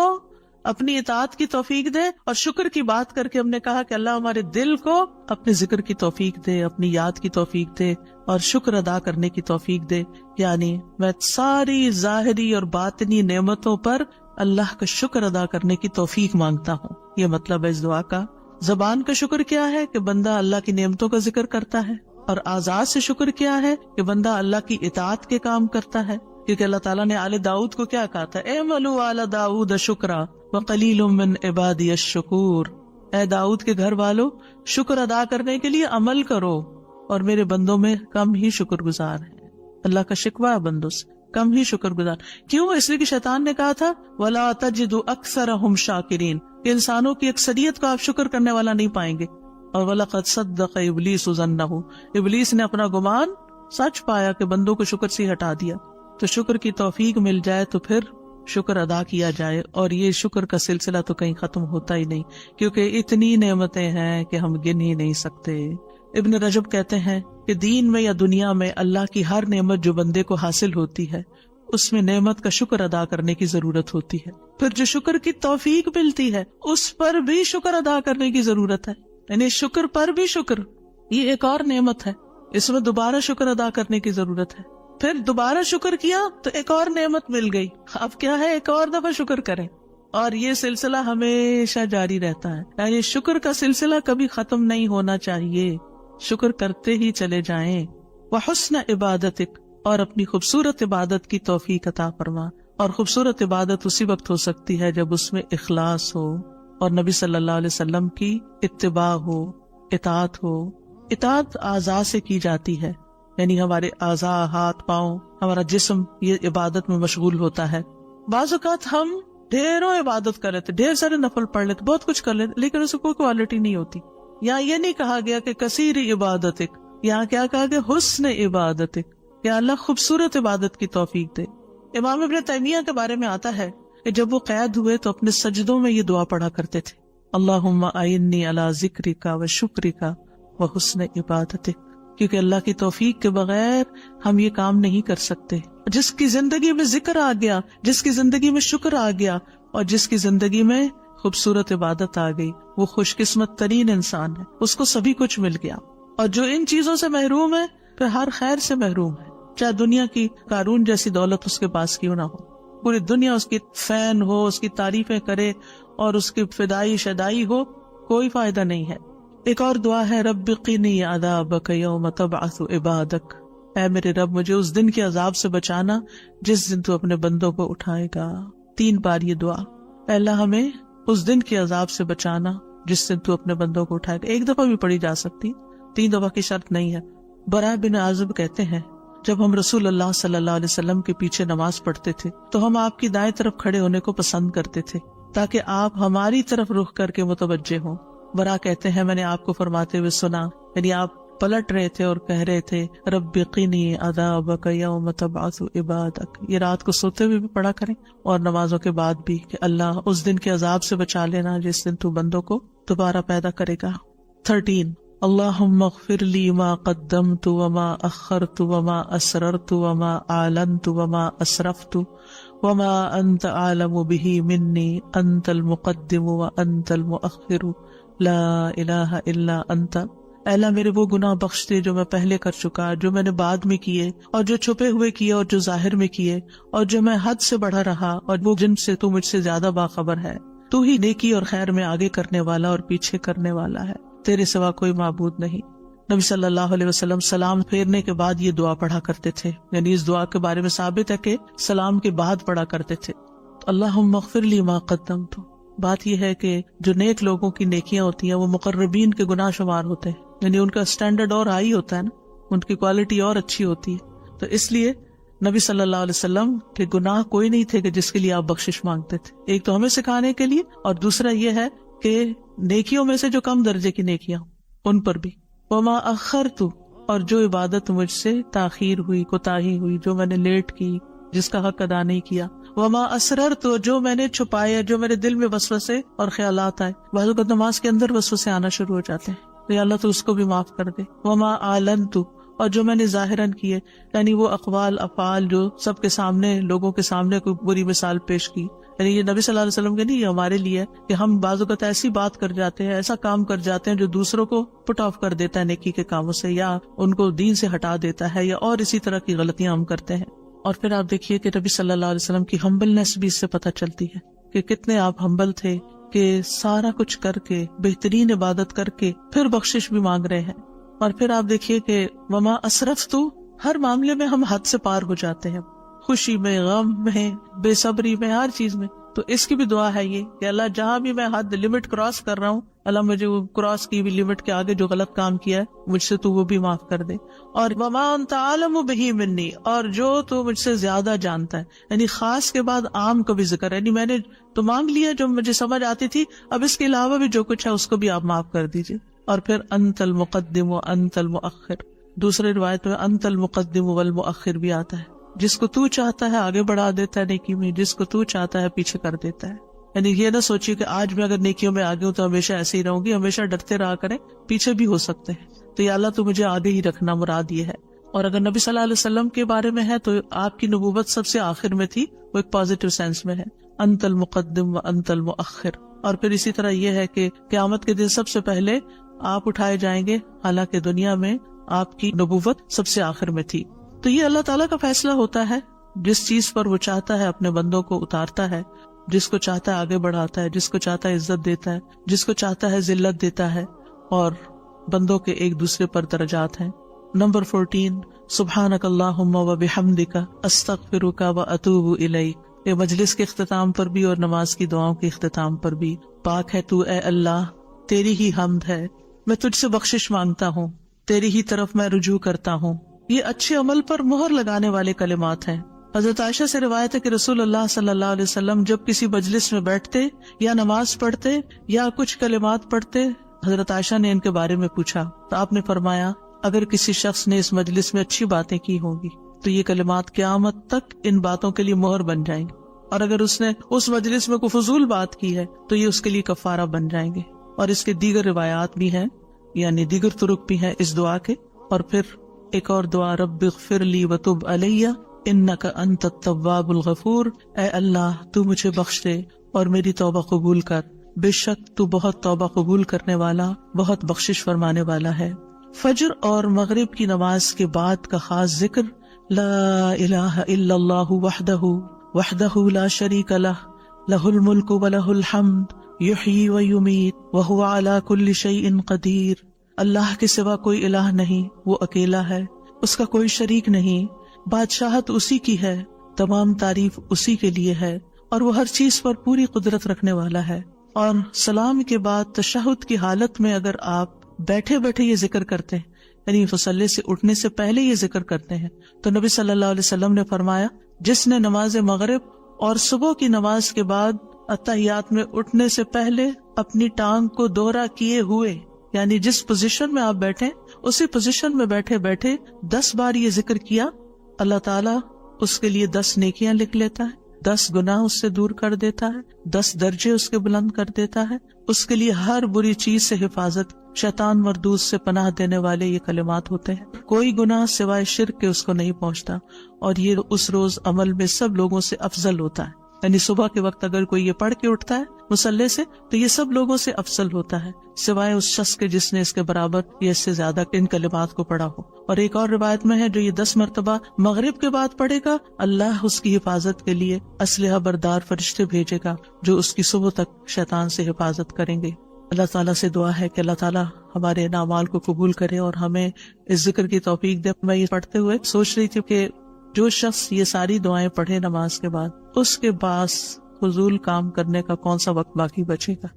اپنی اطاعت کی توفیق دے، اور شکر کی بات کر کے ہم نے کہا کہ اللہ ہمارے دل کو اپنے ذکر کی توفیق دے، اپنی یاد کی توفیق دے اور شکر ادا کرنے کی توفیق دے. یعنی میں ساری ظاہری اور باطنی نعمتوں پر اللہ کا شکر ادا کرنے کی توفیق مانگتا ہوں. یہ مطلب ہے اس دعا کا. زبان کا شکر کیا ہے کہ بندہ اللہ کی نعمتوں کا ذکر کرتا ہے، اور اعضاء سے شکر کیا ہے کہ بندہ اللہ کی اطاعت کے کام کرتا ہے. کیونکہ اللہ تعالیٰ نے آل داؤد کو کیا کہا تھا؟ اعملوا آل داؤد شکرا وقلیل من عبادی الشکور. اے داؤد کے گھر والو، شکر ادا کرنے کے لیے عمل کرو، اور میرے بندوں میں کم ہی شکر گزار ہیں. اللہ کا شکوہ ہے بندوں سے، کم ہی شکر گزار. کیوں؟ اس لیے کہ شیطان نے کہا تھا وَلَا تَجِدُ أَكْثَرَهُمْ شَاكِرِينَ، کہ انسانوں کی اکثریت کو آپ شکر کرنے والا نہیں پائیں گے. اور وَلَقَدْ صَدَّقَ إِبْلِيسُ ظَنَّهُ، ابلیس نے اپنا گمان سچ پایا کہ بندوں کو شکر سے ہٹا دیا. تو شکر کی توفیق مل جائے تو پھر شکر ادا کیا جائے، اور یہ شکر کا سلسلہ تو کہیں ختم ہوتا ہی نہیں، کیونکہ اتنی نعمتیں ہیں کہ ہم گن ہی نہیں سکتے. ابن رجب کہتے ہیں کہ دین میں یا دنیا میں اللہ کی ہر نعمت جو بندے کو حاصل ہوتی ہے اس میں نعمت کا شکر ادا کرنے کی ضرورت ہوتی ہے. پھر جو شکر کی توفیق ملتی ہے اس پر بھی شکر ادا کرنے کی ضرورت ہے، یعنی شکر پر بھی شکر، یہ ایک اور نعمت ہے، اس میں دوبارہ شکر ادا کرنے کی ضرورت ہے. پھر دوبارہ شکر کیا تو ایک اور نعمت مل گئی، اب کیا ہے ایک اور دفعہ شکر کریں، اور یہ سلسلہ ہمیشہ جاری رہتا ہے. یعنی شکر کا سلسلہ کبھی ختم نہیں ہونا چاہیے، شکر کرتے ہی چلے جائیں. وحسن عبادتک، اور اپنی خوبصورت عبادت کی توفیق عطا فرما. اور خوبصورت عبادت اسی وقت ہو سکتی ہے جب اس میں اخلاص ہو اور نبی صلی اللہ علیہ وسلم کی اتباع ہو، اطاعت ہو. اطاعت اعضاء سے کی جاتی ہے، یعنی ہمارے اعضاء، ہاتھ پاؤں، ہمارا جسم یہ عبادت میں مشغول ہوتا ہے. بعض اوقات ہم ڈھیروں عبادت کر لیتے، ڈھیر سارے نفل پڑھ لیتے، بہت کچھ کر لیتے، لیکن اس کو کوئی کوالٹی نہیں ہوتی. یہاں یہ نہیں کہا گیا کہ کثیر عبادتک، یہاں کیا کہا گیا؟ حسن عبادتک، کہ اللہ خوبصورت عبادت کی توفیق دے. امام ابن تیمیہ کے بارے میں آتا ہے کہ جب وہ قید ہوئے تو اپنے سجدوں میں یہ دعا پڑھا کرتے تھے، اللہم اعنی علی ذکرک و شکرک و حسن عبادتک، کیونکہ اللہ کی توفیق کے بغیر ہم یہ کام نہیں کر سکتے. جس کی زندگی میں ذکر آ گیا، جس کی زندگی میں شکر آ گیا، اور جس کی زندگی میں خوبصورت عبادت آ گئی، وہ خوش قسمت ترین انسان ہے، اس کو سبھی کچھ مل گیا. اور جو ان چیزوں سے محروم ہے پھر ہر خیر سے محروم ہے، چاہے دنیا کی قارون جیسی دولت اس کے پاس کیوں نہ ہو، پوری دنیا اس کی فین ہو، اس کی تعریفیں کرے اور اس کی فدائی شدائی ہو، کوئی فائدہ نہیں ہے. ایک اور دعا ہے رب قنی عذابک یوم تبعث عبادک، اے میرے رب مجھے اس دن کے عذاب سے بچانا جس دن تو اپنے بندوں کو اٹھائے گا. 3 بار یہ دعا، اے اللہ ہمیں اس دن کے عذاب سے بچانا جس دن تو اپنے بندوں کو اٹھائے گا. ایک دفعہ بھی پڑھی جا سکتی، 3 دفعہ کی شرط نہیں ہے. براء بن عازب کہتے ہیں جب ہم رسول اللہ صلی اللہ علیہ وسلم کے پیچھے نماز پڑھتے تھے تو ہم آپ کی دائیں طرف کھڑے ہونے کو پسند کرتے تھے تاکہ آپ ہماری طرف رخ کر کے متوجہ ہوں. براء کہتے ہیں میں نے آپ کو فرماتے ہوئے سنا، یعنی آپ پلٹ رہے تھے اور کہہ رہے تھے رب قنی عذابک یوم تبعث عبادک. یہ رات کو سوتے ہوئے بھی پڑھا کریں اور نمازوں کے بعد بھی کہ اللہ اس دن کے عذاب سے بچا لینا جس دن تو بندوں کو دوبارہ پیدا کرے گا. 13 اللہم اغفر لی ما قدمت وما اخرت وما اسررت وما اعلنت وما اسرفت وما انت عالم به منی انت المقدم وانت المؤخر لا الہ الا انت. اے اللہ میرے وہ گناہ بخش دے جو میں پہلے کر چکا، جو میں نے بعد میں کیے، اور جو چھپے ہوئے کیے اور جو ظاہر میں کیے، اور جو میں حد سے بڑھا رہا اور وہ جن سے تو مجھ سے زیادہ باخبر ہے. تو ہی نیکی اور خیر میں آگے کرنے والا اور پیچھے کرنے والا ہے، تیرے سوا کوئی معبود نہیں. نبی صلی اللہ علیہ وسلم سلام پھیرنے کے بعد یہ دعا پڑھا کرتے تھے، یعنی اس دعا کے بارے میں ثابت ہے کہ سلام کے بعد پڑھا کرتے تھے. اللہم اغفر لی ما قدمت، بات یہ ہے کہ جو نیک لوگوں کی نیکیاں ہوتی ہیں وہ مقربین کے گناہ شمار ہوتے ہیں، یعنی ان کا سٹینڈرڈ اور ہائی ہوتا ہے نا، ان کی کوالٹی اور اچھی ہوتی ہے. تو اس لیے نبی صلی اللہ علیہ وسلم کے گناہ کوئی نہیں تھے کہ جس کے لیے آپ بخشش مانگتے تھے. ایک تو ہمیں سکھانے کے لیے، اور دوسرا یہ ہے کہ نیکیوں میں سے جو کم درجے کی نیکیاں ان پر بھی. وما اخرت، اور جو عبادت مجھ سے تاخیر ہوئی، کوتاہی ہوئی، جو میں نے لیٹ کی، جس کا حق ادا نہیں کیا. وما اسررت، جو میں نے چھپایا، جو میرے دل میں وسوسے اور خیالات آئے. بعض اوقات نماز کے اندر وسوسے آنا شروع ہو جاتے ہیں، تو یا اللہ تو اس کو بھی معاف کر دے. وما اعلنت، اور جو میں نے ظاہراً کیے، یعنی وہ اقوال افعال جو سب کے سامنے، لوگوں کے سامنے کوئی بری مثال پیش کی. یعنی یہ نبی صلی اللہ علیہ وسلم کے نہیں، یہ ہمارے لیے کہ ہم بعض اوقات ایسی بات کر جاتے ہیں، ایسا کام کر جاتے ہیں جو دوسروں کو پٹ آف کر دیتا ہے نیکی کے کاموں سے، یا ان کو دین سے ہٹا دیتا ہے، یا اور اسی طرح کی غلطیاں ہم کرتے ہیں. اور پھر آپ دیکھیے کہ نبی صلی اللہ علیہ وسلم کی ہمبلنس بھی اس سے پتہ چلتی ہے کہ کتنے آپ ہمبل تھے، کہ سارا کچھ کر کے، بہترین عبادت کر کے پھر بخشش بھی مانگ رہے ہیں. اور پھر آپ دیکھیے کہ وما اسرفت، ہر معاملے میں ہم حد سے پار ہو جاتے ہیں، خوشی میں، غم میں، بے صبری میں، ہر چیز میں. تو اس کی بھی دعا ہے یہ کہ اللہ جہاں بھی میں حد لمٹ کراس کر رہا ہوں، اللہ مجھے وہ کراس کی بھی لمٹ کے آگے جو غلط کام کیا ہے مجھ سے تو وہ بھی معاف کر دے. اور وما انت عالم بہ منی، اور جو تو مجھ سے زیادہ جانتا ہے. یعنی خاص کے بعد عام کا بھی ذکر ہے، یعنی میں نے تو مانگ لیا جو مجھے سمجھ آتی تھی، اب اس کے علاوہ بھی جو کچھ ہے اس کو بھی آپ معاف کر دیجیے. اور پھر انت المقدم و انت المؤخر، دوسرے روایت میں انت المقدم والمؤخر بھی آتا ہے. جس کو تو چاہتا ہے آگے بڑھا دیتا ہے نیکی میں، جس کو تو چاہتا ہے پیچھے کر دیتا ہے. یعنی یہ نہ سوچیے کہ آج میں اگر نیکیوں میں آگے ہوں تو ہمیشہ ایسے ہی رہوں گی، ہمیشہ ڈرتے رہا کریں، پیچھے بھی ہو سکتے ہیں. تو یا اللہ تو مجھے آگے ہی رکھنا مراد یہ ہے. اور اگر نبی صلی اللہ علیہ وسلم کے بارے میں ہے تو آپ کی نبوت سب سے آخر میں تھی، وہ ایک پازیٹیو سینس میں ہے، انت المقدم و انت المؤخر. اور پھر اسی طرح یہ ہے کہ قیامت کے دن سب سے پہلے آپ اٹھائے جائیں گے، حالانکہ دنیا میں آپ کی نبوت سب سے آخر میں تھی. تو یہ اللہ تعالیٰ کا فیصلہ ہوتا ہے، جس چیز پر وہ چاہتا ہے اپنے بندوں کو اتارتا ہے، جس کو چاہتا ہے آگے بڑھاتا ہے، جس کو چاہتا ہے عزت دیتا ہے، جس کو چاہتا ہے ذلت دیتا ہے. اور بندوں کے ایک دوسرے پر درجات ہیں. نمبر 14 سبحانک اللہم و بحمدک استغفرک و اتوب الیک. یہ مجلس کے اختتام پر بھی اور نماز کی دعاؤں کے اختتام پر بھی. پاک ہے تو اے اللہ، تیری ہی حمد ہے، میں تجھ سے بخشش مانگتا ہوں، تیری ہی طرف میں رجوع کرتا ہوں. یہ اچھے عمل پر مہر لگانے والے کلمات ہیں. حضرت عائشہ سے روایت ہے کہ رسول اللہ صلی اللہ علیہ وسلم جب کسی مجلس میں بیٹھتے یا نماز پڑھتے یا کچھ کلمات پڑھتے، حضرت عائشہ نے ان کے بارے میں پوچھا تو آپ نے فرمایا اگر کسی شخص نے اس مجلس میں اچھی باتیں کی ہوں گی تو یہ کلمات قیامت تک ان باتوں کے لیے مہر بن جائیں گے، اور اگر اس نے اس مجلس میں کوئی فضول بات کی ہے تو یہ اس کے لیے کفارہ بن جائیں گے. اور اس کے دیگر روایات بھی ہیں، یعنی دیگر طرق بھی ہیں اس دعا کے. اور پھر ایک اور دعا، رب اغفر لی وتب علی انک انت التواب الغفور. اے اللہ تو مجھے بخش دے اور میری توبہ قبول کر، بے شک تو بہت توبہ قبول کرنے والا، بہت بخشش فرمانے والا ہے. فجر اور مغرب کی نماز کے بعد کا خاص ذکر لا الہ الا اللہ وحدہ لا شریک لہ لہ الملک ولہ الحمد یحیی ویمیت وہو علی کل شیء قدیر. اللہ کے سوا کوئی الہ نہیں، وہ اکیلا ہے، اس کا کوئی شریک نہیں، بادشاہت اسی کی ہے، تمام تعریف اسی کے لیے ہے، اور وہ ہر چیز پر پوری قدرت رکھنے والا ہے. اور سلام کے بعد تشہد کی حالت میں اگر آپ بیٹھے بیٹھے یہ ذکر کرتے ہیں، یعنی مصلی سے اٹھنے سے پہلے یہ ذکر کرتے ہیں، تو نبی صلی اللہ علیہ وسلم نے فرمایا جس نے نماز مغرب اور صبح کی نماز کے بعد اتحیات میں اٹھنے سے پہلے اپنی ٹانگ کو دوہرا کیے ہوئے، یعنی جس پوزیشن میں آپ بیٹھے اسی پوزیشن میں بیٹھے بیٹھے 10 بار یہ ذکر کیا، اللہ تعالیٰ اس کے لیے 10 نیکیاں لکھ لیتا ہے، 10 گناہ اس سے دور کر دیتا ہے، 10 درجے اس کے بلند کر دیتا ہے. اس کے لیے ہر بری چیز سے حفاظت، شیطان مردود سے پناہ دینے والے یہ کلمات ہوتے ہیں. کوئی گناہ سوائے شرک کے اس کو نہیں پہنچتا، اور یہ اس روز عمل میں سب لوگوں سے افضل ہوتا ہے. یعنی صبح کے وقت اگر کوئی یہ پڑھ کے اٹھتا ہے مصلی سے تو یہ سب لوگوں سے افضل ہوتا ہے، سوائے اس شخص کے جس نے اس کے برابر یا اس سے زیادہ ان کلمات کو پڑھا ہو. اور ایک اور روایت میں ہے جو یہ 10 مرتبہ مغرب کے بعد پڑھے گا، اللہ اس کی حفاظت کے لیے اسلحہ بردار فرشتے بھیجے گا جو اس کی صبح تک شیطان سے حفاظت کریں گے. اللہ تعالیٰ سے دعا ہے کہ اللہ تعالیٰ ہمارے اعمال کو قبول کرے اور ہمیں اس ذکر کی توفیق دے. میں یہ پڑھتے ہوئے سوچ رہی تھی کہ جو شخص یہ ساری دعائیں پڑھے نماز کے بعد، اس کے پاس فضول کام کرنے کا کون سا وقت باقی بچے گا.